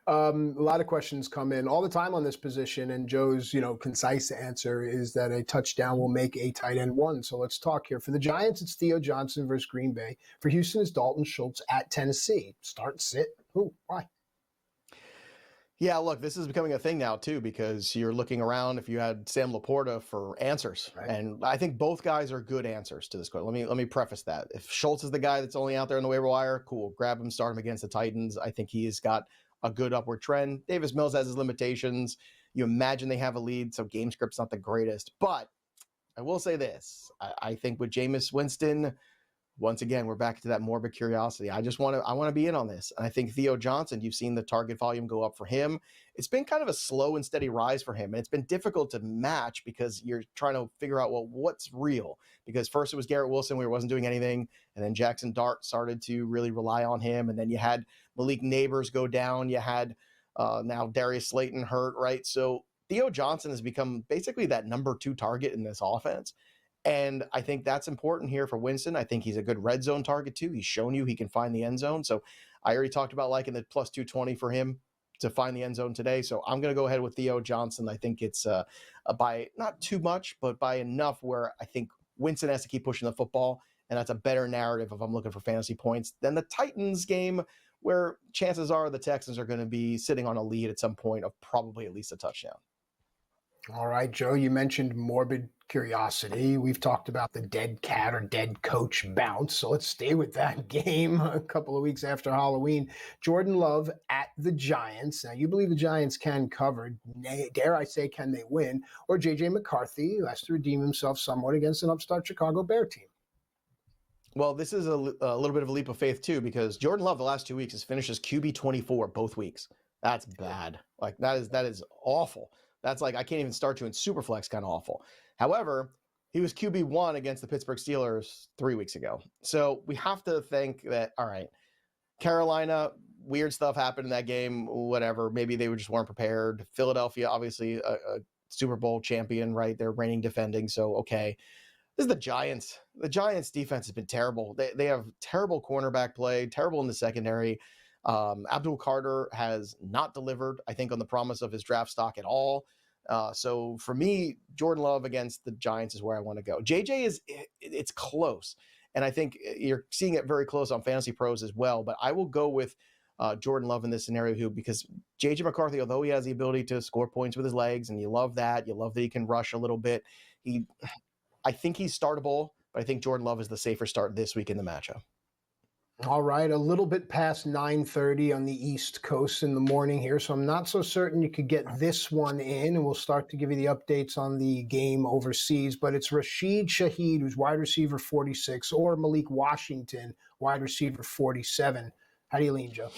A lot of questions come in all the time on this position, and Joe's, concise answer is that a touchdown will make a tight end one. So let's talk here. For the Giants, it's Theo Johnson versus Green Bay. For Houston, it's Dalton Schultz at Tennessee. Start, sit, who, why? Yeah, look, this is becoming a thing now too, because you're looking around if you had Sam Laporta for answers. Right. And I think both guys are good answers to this question. Let me preface that. If Schultz is the guy that's only out there on the waiver wire, cool. Grab him, start him against the Titans. I think he has got a good upward trend. Davis Mills has his limitations. You imagine they have a lead, so game script's not the greatest. But I will say this. I think with Jameis Winston, once again, we're back to that morbid curiosity. I want to be in on this. And I think Theo Johnson, you've seen the target volume go up for him. It's been kind of a slow and steady rise for him. And it's been difficult to match because you're trying to figure out, well, what's real? Because first it was Garrett Wilson where he wasn't doing anything. And then Jackson Dart started to really rely on him. And then you had Malik Neighbors go down. You had now Darius Slayton hurt, right? So Theo Johnson has become basically that number 2 target in this offense. And I think that's important here for Winston. I think he's a good red zone target too. He's shown you he can find the end zone. So I already talked about liking the plus 220 for him to find the end zone today. So I'm going to go ahead with Theo Johnson. I think it's by not too much, but by enough where I think Winston has to keep pushing the football. And that's a better narrative if I'm looking for fantasy points than the Titans game, where chances are the Texans are going to be sitting on a lead at some point of probably at least a touchdown. All right, Joe, you mentioned morbid curiosity. We've talked about the dead cat or dead coach bounce. So let's stay with that game a couple of weeks after Halloween. Jordan Love at the Giants. Now, you believe the Giants can cover. Dare I say, can they win? Or J.J. McCarthy, who has to redeem himself somewhat against an upstart Chicago Bear team. Well, this is a little bit of a leap of faith, too, because Jordan Love the last 2 weeks has finished as QB 24 both weeks. That's bad. Like, that is awful. That's like, I can't even start you in Superflex kind of awful. However, he was QB1 against the Pittsburgh Steelers 3 weeks ago. So we have to think that, all right, Carolina, weird stuff happened in that game, whatever. Maybe they just weren't prepared. Philadelphia, obviously a Super Bowl champion, right? They're reigning defending. So, okay. This is the Giants. The Giants defense has been terrible. They have terrible cornerback play, terrible in the secondary. Abdul Carter has not delivered, I think, on the promise of his draft stock at all. So for me, Jordan Love against the Giants is where I want to go. JJ it's close. And I think you're seeing it very close on Fantasy Pros as well. But I will go with Jordan Love in this scenario here, because JJ McCarthy, although he has the ability to score points with his legs, and you love that he can rush a little bit, I think he's startable, but I think Jordan Love is the safer start this week in the matchup. All right, a little bit past 9:30 on the East Coast in the morning here, so I'm not so certain you could get this one in, and we'll start to give you the updates on the game overseas. But it's Rashid Shaheed, who's wide receiver 46, or Malik Washington, wide receiver 47. How do you lean, Joe?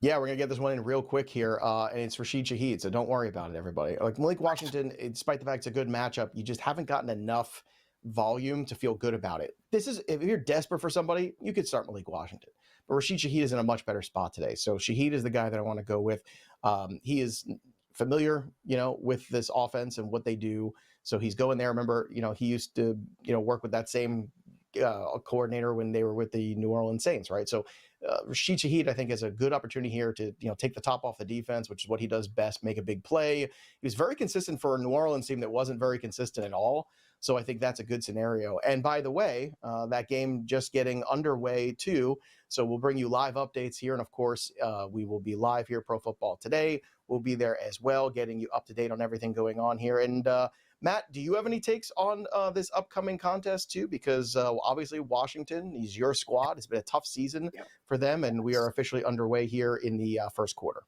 Yeah, we're going to get this one in real quick here, and it's Rashid Shaheed, so don't worry about it, everybody. Like Malik Washington, despite the fact it's a good matchup, you just haven't gotten enough volume to feel good about it. If you're desperate for somebody, you could start Malik Washington. But Rashid Shaheed is in a much better spot today. So Shaheed is the guy that I want to go with. He is familiar, with this offense and what they do. So he's going there. Remember, he used to, work with that same coordinator when they were with the New Orleans Saints, right? So Rashid Shaheed, I think, has a good opportunity here to, take the top off the defense, which is what he does best, make a big play. He was very consistent for a New Orleans team that wasn't very consistent at all. So I think that's a good scenario. And by the way, that game just getting underway too. So we'll bring you live updates here. And of course, we will be live here at Pro Football Today. We'll be there as well, getting you up to date on everything going on here. And Matt, do you have any takes on this upcoming contest too? Because obviously Washington is your squad. It's been a tough season for them, and we are officially underway here in the first quarter.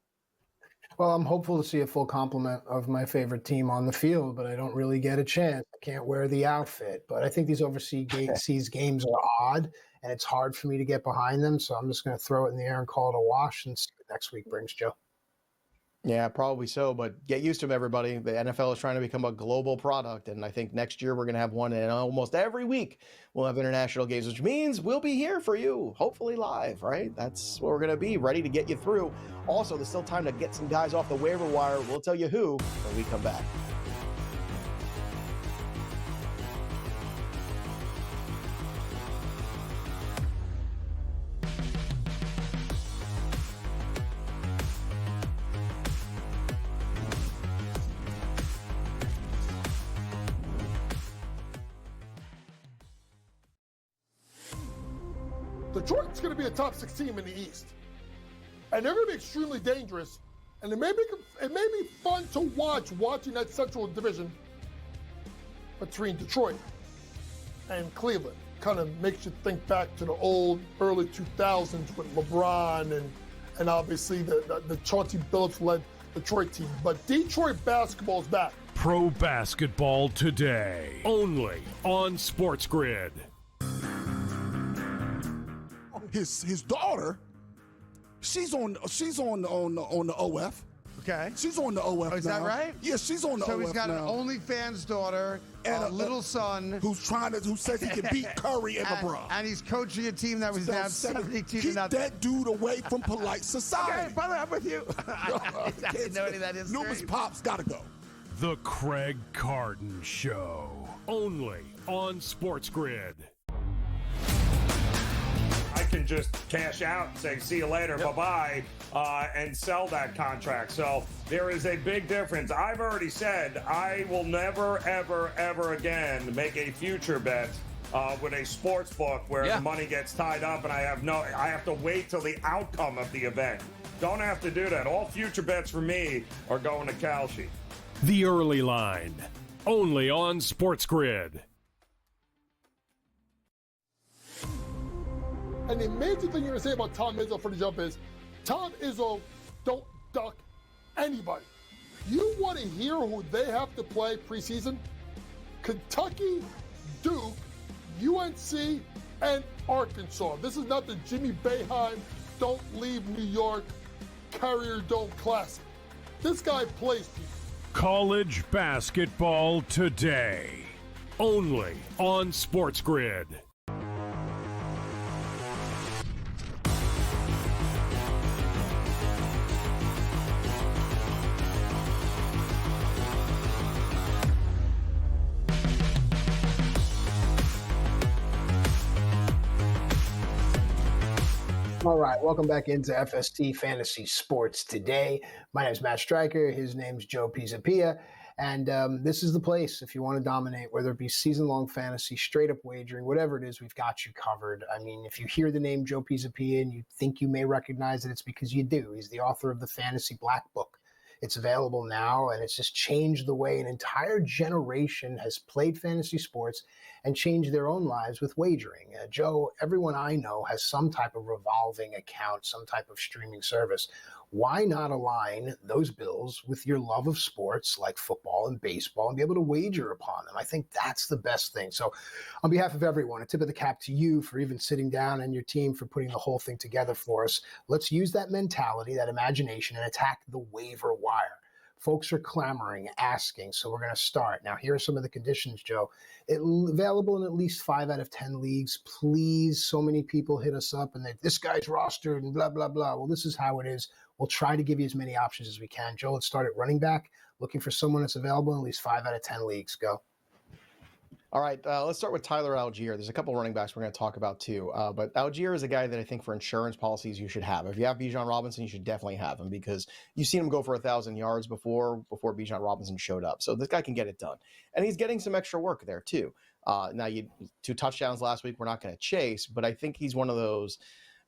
Well, I'm hopeful to see a full complement of my favorite team on the field, but I don't really get a chance. I can't wear the outfit. But I think these overseas games are odd, and it's hard for me to get behind them. So I'm just going to throw it in the air and call it a wash and see what next week brings, Joe. Yeah, probably so, but get used to them, everybody. The NFL is trying to become a global product, and I think next year we're going to have one, and almost every week we'll have international games, which means we'll be here for you, hopefully live, right? That's what we're going to be, ready to get you through. Also, there's still time to get some guys off the waiver wire. We'll tell you who when we come back. Detroit's going to be a top 6 team in the East. And they're going to be extremely dangerous And it may be fun to watching that Central Division between Detroit and Cleveland. Kind of makes you think back to the old early 2000s with LeBron and obviously the Chauncey Billups-led Detroit team. But Detroit basketball is back. Pro Basketball Today, only on SportsGrid. His daughter, she's on the OF. Okay. She's on the OF. Is that right? Yeah, she's on the OF. So he's got now. an OnlyFans daughter and a little son who says he can beat Curry and LeBron. And he's coaching a team that was down 72 to Keep nothing. that dude away from polite society. Okay, by the way, I'm with you. I didn't know any of that is. Numerous pops gotta go. The Craig Carton Show, only on SportsGrid. I can just cash out and say, see you later, bye-bye, and sell that contract. So there is a big difference. I've already said I will never, ever, ever again make a future bet with a sports book where the money gets tied up and I have to wait till the outcome of the event. Don't have to do that. All future bets for me are going to Kalshi. The Early Line, only on SportsGrid. And the major thing you're going to say about Tom Izzo for the jump is, Tom Izzo don't duck anybody. You want to hear who they have to play preseason? Kentucky, Duke, UNC, and Arkansas. This is not the Jimmy Boeheim Don't Leave New York Carrier Dome Classic. This guy plays people. College Basketball Today, only on SportsGrid. All right, welcome back into FST Fantasy Sports Today. My name is Matt Striker. His name's Joe Pisapia. And this is the place if you want to dominate, whether it be season-long fantasy, straight-up wagering, whatever it is, we've got you covered. I mean, if you hear the name Joe Pisapia and you think you may recognize it, it's because you do. He's the author of the Fantasy Black Book. It's available now, and it's just changed the way an entire generation has played fantasy sports and changed their own lives with wagering. Joe, everyone I know has some type of revolving account, some type of streaming service. Why not align those bills with your love of sports like football and baseball and be able to wager upon them? I think that's the best thing. So on behalf of everyone, a tip of the cap to you for even sitting down and your team for putting the whole thing together for us. Let's use that mentality, that imagination, and attack the waiver wire. Folks are clamoring, asking, so we're going to start. Now, here are some of the conditions, Joe. Available in at least 5 out of 10 leagues. Please, so many people hit us up and this guy's rostered and blah, blah, blah. Well, this is how it is. We'll try to give you as many options as we can. Joe, let's start at running back. Looking for someone that's available in at least 5 out of 10 leagues. Go. All right, let's start with Tyler Algier. There's a couple running backs we're going to talk about too. But Algier is a guy that I think for insurance policies you should have. If you have Bijan Robinson, you should definitely have him because you've seen him go for 1,000 yards before Bijan Robinson showed up. So this guy can get it done. And he's getting some extra work there too. Now, 2 touchdowns last week, we're not going to chase, but I think he's one of those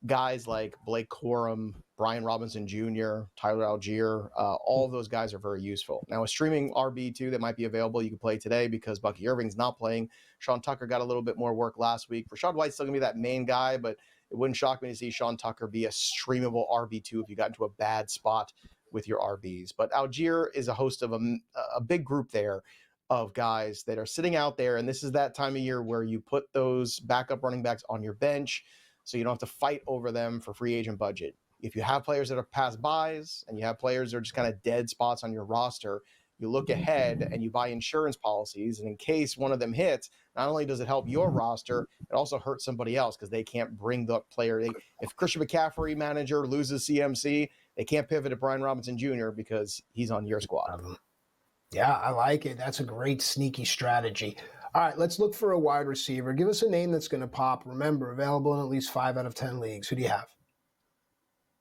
guys like Blake Corum, Brian Robinson Jr., Tyler Algier, all of those guys are very useful. Now, a streaming RB2 that might be available, you can play today because Bucky Irving's not playing. Sean Tucker got a little bit more work last week. Rashad White's still going to be that main guy, but it wouldn't shock me to see Sean Tucker be a streamable RB2 if you got into a bad spot with your RBs. But Algier is a host of a big group there of guys that are sitting out there, and this is that time of year where you put those backup running backs on your bench so you don't have to fight over them for free agent budget. If you have players that are past buys and you have players that are just kind of dead spots on your roster, you look ahead and you buy insurance policies. And in case one of them hits, not only does it help your roster, it also hurts somebody else because they can't bring the player. If Christian McCaffrey manager loses CMC, they can't pivot to Brian Robinson Jr. because he's on your squad. Yeah, I like it. That's a great sneaky strategy. All right, let's look for a wide receiver. Give us a name that's going to pop. Remember, available in at least 5 out of 10 leagues. Who do you have?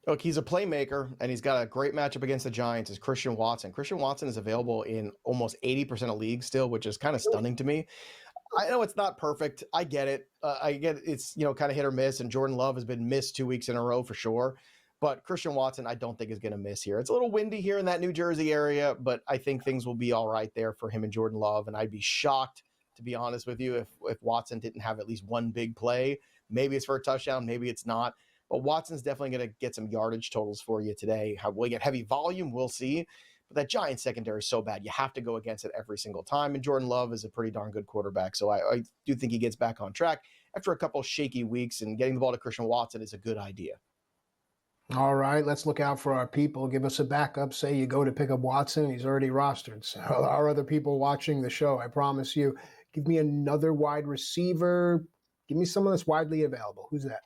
Look, he's a playmaker, and he's got a great matchup against the Giants. Is Christian Watson. Christian Watson is available in almost 80% of leagues still, which is kind of stunning to me. I know it's not perfect. I get it. It's kind of hit or miss, and Jordan Love has been missed 2 weeks in a row for sure. But Christian Watson, I don't think is going to miss here. It's a little windy here in that New Jersey area, but I think things will be all right there for him and Jordan Love. And I'd be shocked, to be honest with you, if Watson didn't have at least one big play. Maybe it's for a touchdown, maybe it's not. But Watson's definitely going to get some yardage totals for you today. Will he get heavy volume? We'll see. But that Giants secondary is so bad. You have to go against it every single time. And Jordan Love is a pretty darn good quarterback. So I do think he gets back on track after a couple shaky weeks, and getting the ball to Christian Watson is a good idea. All right, let's look out for our people. Give us a backup. Say you go to pick up Watson, he's already rostered. So our other people watching the show, I promise you, give me another wide receiver. Give me someone that's widely available. Who's that?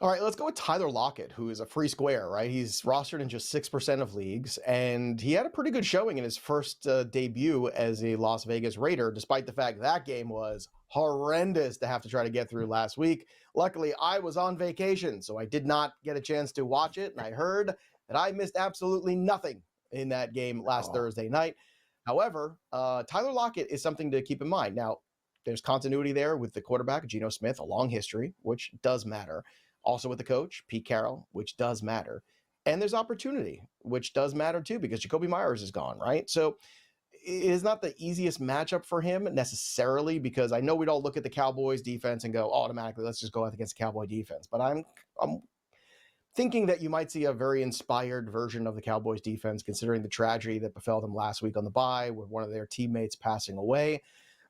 All right, let's go with Tyler Lockett, who is a free square, right? He's rostered in just 6% of leagues, and he had a pretty good showing in his first debut as a Las Vegas Raider, despite the fact that game was horrendous to have to try to get through last week. Luckily, I was on vacation, so I did not get a chance to watch it, and I heard that I missed absolutely nothing in that game last Thursday night. However, Tyler Lockett is something to keep in mind. Now, there's continuity there with the quarterback, Geno Smith, a long history, which does matter. Also with the coach, Pete Carroll, which does matter. And there's opportunity, which does matter too, because Jacoby Myers is gone, right? So it is not the easiest matchup for him necessarily, because I know we'd all look at the Cowboys defense and go, automatically, let's just go out against the Cowboy defense. But I'm thinking that you might see a very inspired version of the Cowboys defense, considering the tragedy that befell them last week on the bye with one of their teammates passing away.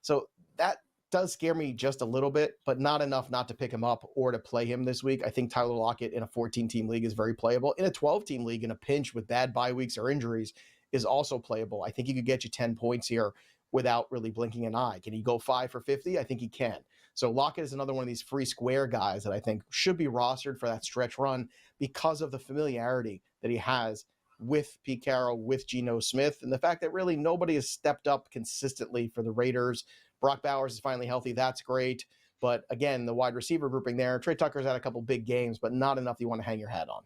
So that does scare me just a little bit, but not enough not to pick him up or to play him this week. I think Tyler Lockett in a 14-team league is very playable. In a 12-team league, in a pinch with bad bye weeks or injuries, is also playable. I think he could get you 10 points here without really blinking an eye. Can he go 5 for 50? I think he can. So Lockett is another one of these free square guys that I think should be rostered for that stretch run because of the familiarity that he has with Pete Carroll, with Geno Smith, and the fact that really nobody has stepped up consistently for the Raiders. Brock Bowers is finally healthy. That's great. But again, the wide receiver grouping there, Trey Tucker's had a couple big games, but not enough you want to hang your hat on.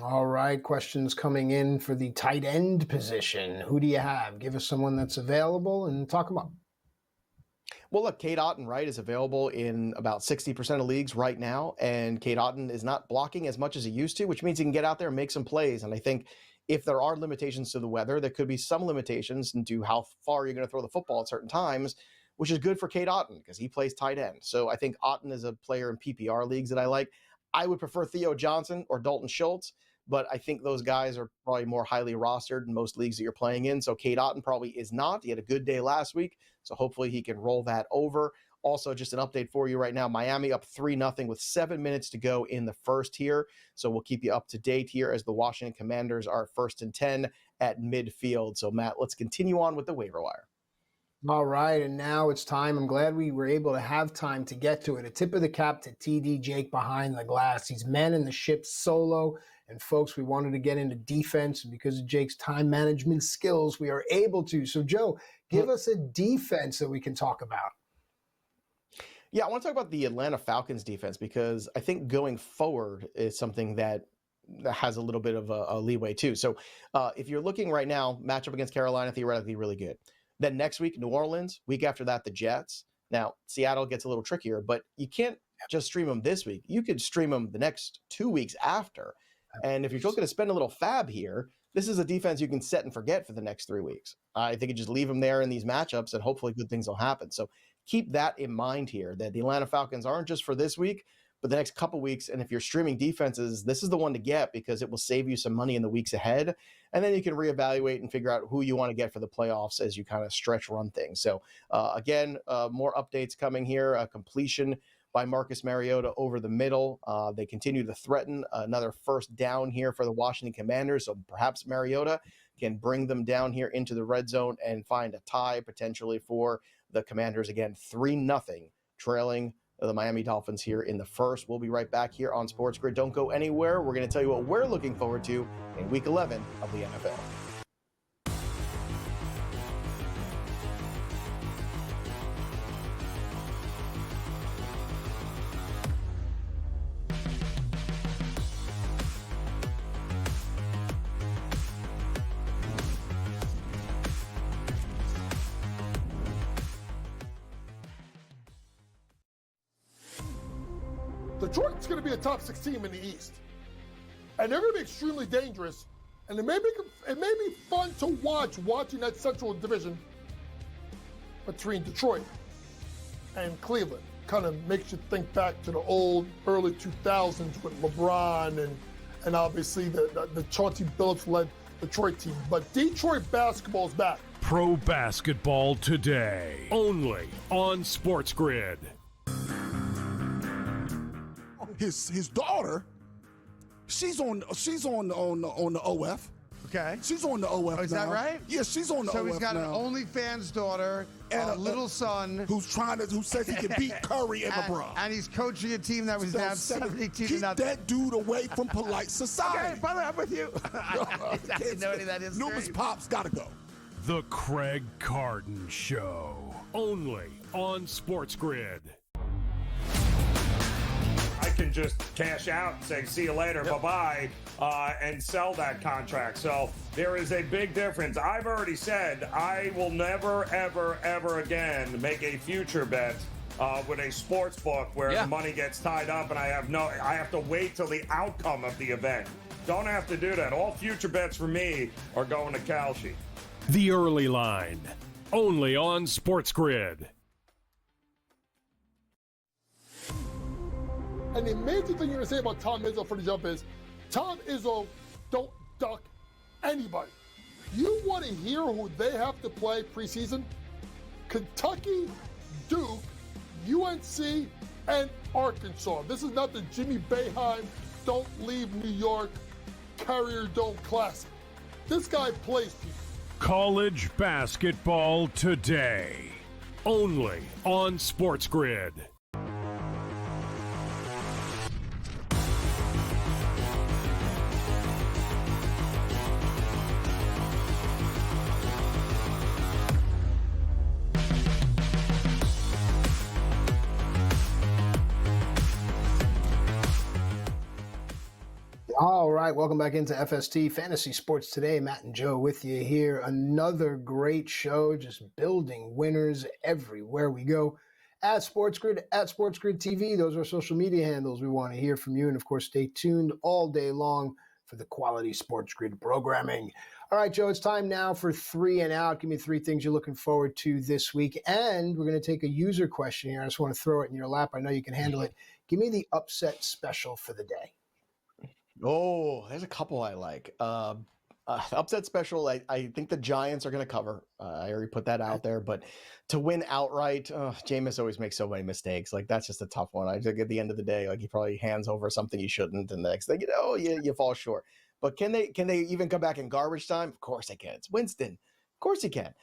All right, questions coming in for the tight end position. Who do you have? Give us someone that's available and talk them up. Well, look, Cade Otton, right, is available in about 60% of leagues right now, and Cade Otton is not blocking as much as he used to, which means he can get out there and make some plays. And I think if there are limitations to the weather, there could be some limitations into how far you're going to throw the football at certain times, which is good for Cade Otton because he plays tight end. So I think Otton is a player in PPR leagues that I like. I would prefer Theo Johnson or Dalton Schultz, but I think those guys are probably more highly rostered in most leagues that you're playing in. So Cade Otton probably is not. He had a good day last week, so hopefully he can roll that over. Also, just an update for you right now. Miami up 3-0 with 7 minutes to go in the first here. So we'll keep you up to date here as the Washington Commanders are 1st and 10 at midfield. So, Matt, let's continue on with the waiver wire. All right, and now it's time. I'm glad we were able to have time to get to it. A tip of the cap to TD Jake behind the glass. He's manning the ship solo. And, folks, we wanted to get into defense. And because of Jake's time management skills, we are able to. So, Joe, give us a defense that we can talk about. Yeah, I want to talk about the Atlanta Falcons defense because I think going forward is something that has a little bit of a leeway too. So if you're looking right now, matchup against Carolina, theoretically really good. Then next week, New Orleans. Week after that, the Jets. Now, Seattle gets a little trickier, but you can't just stream them this week. You could stream them the next 2 weeks after. And if you're looking to spend a little fab here, this is a defense you can set and forget for the next 3 weeks. I think you just leave them there in these matchups and hopefully good things will happen. So keep that in mind here, that the Atlanta Falcons aren't just for this week, but the next couple weeks. And if you're streaming defenses, this is the one to get because it will save you some money in the weeks ahead. And then you can reevaluate and figure out who you want to get for the playoffs as you kind of stretch run things. So again, more updates coming here. Completion by Marcus Mariota over the middle. They continue to threaten another first down here for the Washington Commanders. So perhaps Mariota can bring them down here into the red zone and find a tie potentially for the Commanders. Again, 3-0 trailing the Miami Dolphins here in the first. We'll be right back here on SportsGrid. Don't go anywhere. We're going to tell you what we're looking forward to in Week 11 of the NFL. Detroit's going to be a top 6 team in the East. And they're going to be extremely dangerous. And it may be fun to watching that Central Division between Detroit and Cleveland. Kind of makes you think back to the old early 2000s with LeBron and obviously the Chauncey Billups-led Detroit team. But Detroit basketball's back. Pro Basketball Today, only on SportsGrid. His daughter, she's on the OF. Okay. She's on the OF. Oh, is now. that right? Yeah, she's on the OF. So he's got now. an OnlyFans daughter and a little son who says he can beat Curry and LeBron. And he's coaching a team that was down 72 to Keep nothing. that dude away from polite society. Okay, by the way, I'm with you. I didn't know any of that is Numerous great. Pops gotta go. The Craig Carton Show, only on SportsGrid. I can just cash out and say, see you later, bye-bye, and sell that contract. So there is a big difference. I've already said I will never, ever, ever again make a future bet with a sports book where the money gets tied up and I have to wait till the outcome of the event. Don't have to do that. All future bets for me are going to Kalshi. The Early Line, only on SportsGrid. And the amazing thing you're going to say about Tom Izzo for the jump is, Tom Izzo don't duck anybody. You want to hear who they have to play preseason? Kentucky, Duke, UNC, and Arkansas. This is not the Jimmy Boeheim Don't Leave New York Carrier Dome Classic. This guy plays people. College Basketball Today, only on SportsGrid. All right, welcome back into FST Fantasy Sports Today. Matt and Joe with you here. Another great show, just building winners everywhere we go. At SportsGrid, at SportsGrid TV, those are social media handles. We want to hear from you. And of course, stay tuned all day long for the quality SportsGrid programming. All right, Joe, it's time now for 3 and Out. Give me 3 things you're looking forward to this week. And we're going to take a user question here. I just want to throw it in your lap. I know you can handle it. Give me the upset special for the day. Oh, there's a couple I like. Upset special, I think the Giants are going to cover. I already put that out there. But to win outright, Jameis always makes so many mistakes. Like, that's just a tough one. I think at the end of the day, like, he probably hands over something he shouldn't. And the next thing, you fall short. But can they even come back in garbage time? Of course they can. It's Winston. Of course he can.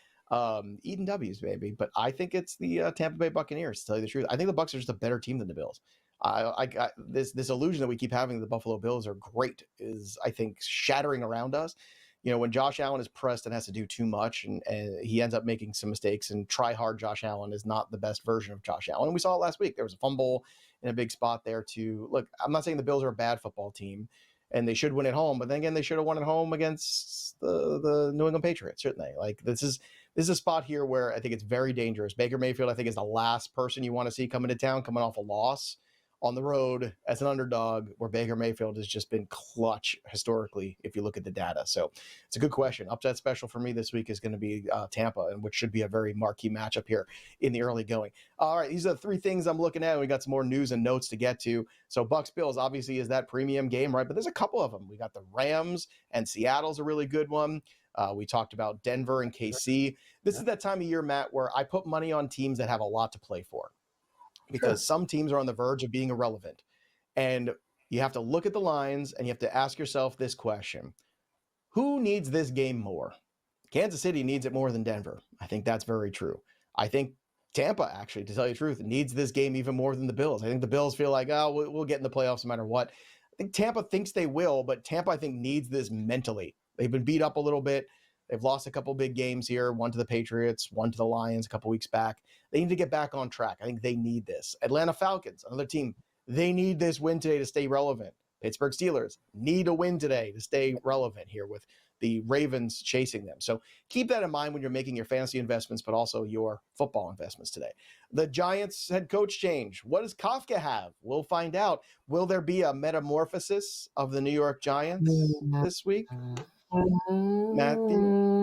Eating W's, baby. But I think it's the Tampa Bay Buccaneers, to tell you the truth. I think the Bucs are just a better team than the Bills. This illusion that we keep having the Buffalo Bills are great is, I think, shattering around us. You know, when Josh Allen is pressed and has to do too much and he ends up making some mistakes, and try hard Josh Allen is not the best version of Josh Allen. And we saw it last week. There was a fumble in a big spot there too. Look, I'm not saying the Bills are a bad football team and they should win at home, but then again, they should have won at home against the New England Patriots, shouldn't they? Like, this is a spot here where I think it's very dangerous. Baker Mayfield, I think, is the last person you want to see coming to town, coming off a loss on the road as an underdog, where Baker Mayfield has just been clutch historically, if you look at the data. So it's a good question. Upset special for me this week is going to be Tampa, and which should be a very marquee matchup here in the early going. All right, these are the 3 things I'm looking at. We got some more news and notes to get to. So Bucs Bills obviously is that premium game, right? But there's a couple of them. We got the Rams, and Seattle's a really good one. We talked about Denver and KC. This is that time of year, Matt, where I put money on teams that have a lot to play for, because some teams are on the verge of being irrelevant. And you have to look at the lines and you have to ask yourself this question: who needs this game more? Kansas City needs it more than Denver. I think that's very true. I think Tampa, actually, to tell you the truth, needs this game even more than the Bills. I think the Bills feel like, we'll get in the playoffs no matter what. I think Tampa thinks they will, but Tampa, I think, needs this mentally. They've been beat up a little bit. They've lost a couple big games here, one to the Patriots, one to the Lions a couple weeks back. They need to get back on track. I think they need this. Atlanta Falcons, another team, they need this win today to stay relevant. Pittsburgh Steelers need a win today to stay relevant here with the Ravens chasing them. So keep that in mind when you're making your fantasy investments, but also your football investments today. The Giants head coach change. What does Kafka have? We'll find out. Will there be a metamorphosis of the New York Giants this week? Matthew,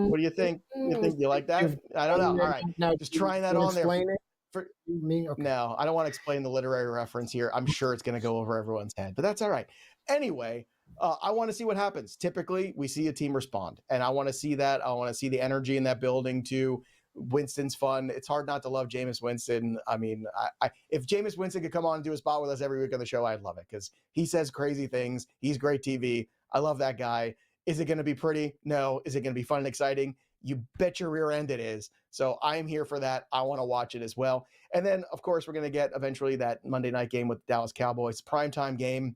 what do you think? You like that? I don't know. All right. Just trying that on there. For me? Okay. No, I don't want to explain the literary reference here. I'm sure it's going to go over everyone's head, but that's all right. Anyway, I want to see what happens. Typically, we see a team respond, and I want to see that. I want to see the energy in that building too. Winston's fun. It's hard not to love Jameis Winston. I mean, if Jameis Winston could come on and do a spot with us every week on the show, I'd love it because he says crazy things. He's great TV. I love that guy. Is it going to be pretty? No. Is it going to be fun and exciting? You bet your rear end it is. So I am here for that. I want to watch it as well. And then, of course, we're going to get eventually that Monday night game with the Dallas Cowboys, primetime game,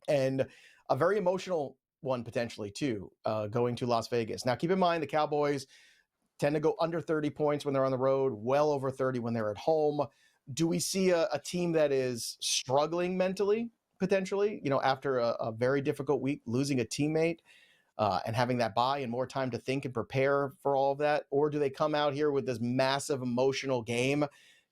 and a very emotional one potentially too, going to Las Vegas. Now, keep in mind the Cowboys tend to go under 30 points when they're on the road, well over 30 when they're at home. Do we see a team that is struggling mentally, potentially, after a very difficult week, losing a teammate? And having that bye and more time to think and prepare for all of that? Or do they come out here with this massive emotional game?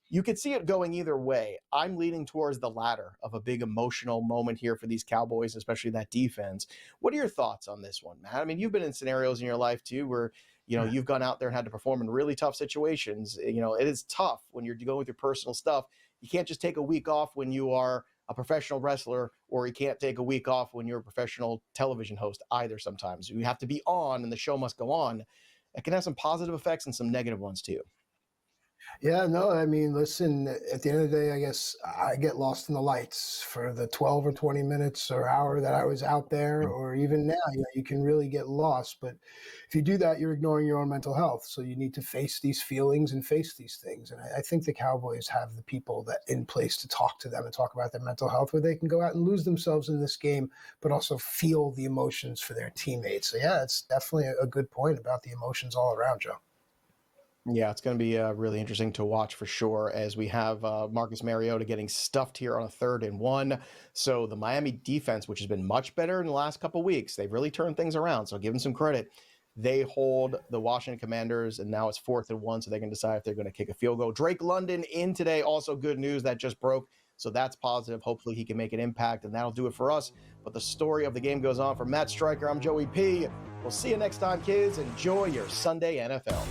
You could see it going either way. I'm leaning towards the latter of a big emotional moment here for these Cowboys, especially that defense. What are your thoughts on this one, Matt? I mean, you've been in scenarios in your life too where, you've gone out there and had to perform in really tough situations. It is tough when you're going with your personal stuff. You can't just take a week off when you are a professional wrestler, or you can't take a week off when you're a professional television host either. Sometimes you have to be on and the show must go on. It can have some positive effects and some negative ones too. Yeah, no, I mean, listen, at the end of the day, I guess I get lost in the lights for the 12 or 20 minutes or hour that I was out there, or even now, you can really get lost. But if you do that, you're ignoring your own mental health. So you need to face these feelings and face these things. And I think the Cowboys have the people that in place to talk to them and talk about their mental health, where they can go out and lose themselves in this game, but also feel the emotions for their teammates. So yeah, it's definitely a good point about the emotions all around, Joe. Yeah, it's going to be really interesting to watch for sure, as we have Marcus Mariota getting stuffed here on a 3rd and 1. So the Miami defense, which has been much better in the last couple of weeks, they've really turned things around. So give them some credit. They hold the Washington Commanders, and now it's 4th and 1, so they can decide if they're going to kick a field goal. Drake London in today, also good news that just broke. So that's positive. Hopefully he can make an impact, and that'll do it for us. But the story of the game goes on. For Matt Striker, I'm Joey P. We'll see you next time, kids. Enjoy your Sunday NFL.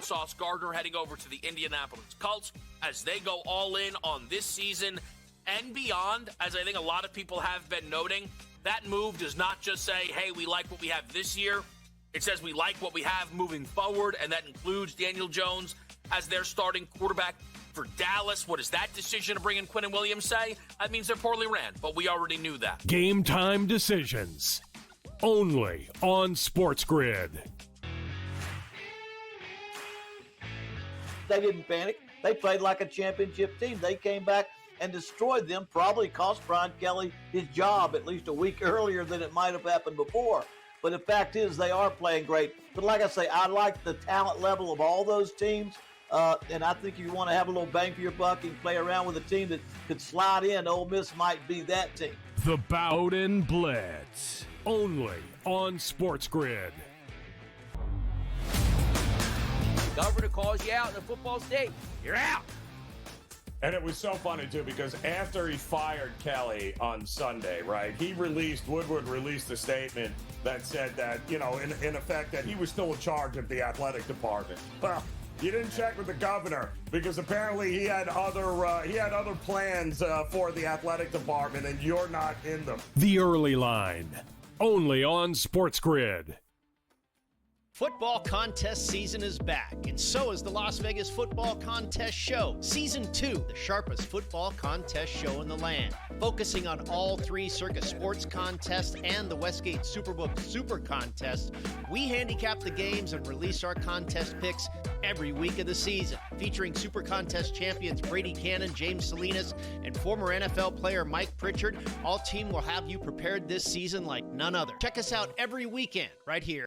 Sauce Gardner heading over to the Indianapolis Colts as they go all in on this season and beyond. As I think a lot of people have been noting, that move does not just say, hey, we like what we have this year. It says we like what we have moving forward, and that includes Daniel Jones as their starting quarterback for Dallas. What does that decision to bring in Quinnen Williams say? That means they're poorly ran, but we already knew that. Game time decisions, only on SportsGrid. They didn't panic. They played like a championship team. They came back and destroyed them, probably cost Brian Kelly his job at least a week earlier than it might have happened before. But the fact is they are playing great. But like I say, I like the talent level of all those teams. And I think if you want to have a little bang for your buck and play around with a team that could slide in, Ole Miss might be that team. The Bowden Blitz, only on SportsGrid. Governor calls you out in the football state, you're out. And it was so funny, too, because after he fired Kelly on Sunday, right, Woodward released a statement that said that, in effect, that he was still in charge of the athletic department. Well, you didn't check with the governor because apparently he had other plans for the athletic department, and you're not in them. The Early Line, only on SportsGrid. Football contest season is back, and so is the Las Vegas Football Contest Show. Season 2, the sharpest football contest show in the land. Focusing on all 3 Circus Sports contests and the Westgate Superbook Super Contest, we handicap the games and release our contest picks every week of the season. Featuring Super Contest champions Brady Cannon, James Salinas, and former NFL player Mike Pritchard, all team will have you prepared this season like none other. Check us out every weekend right here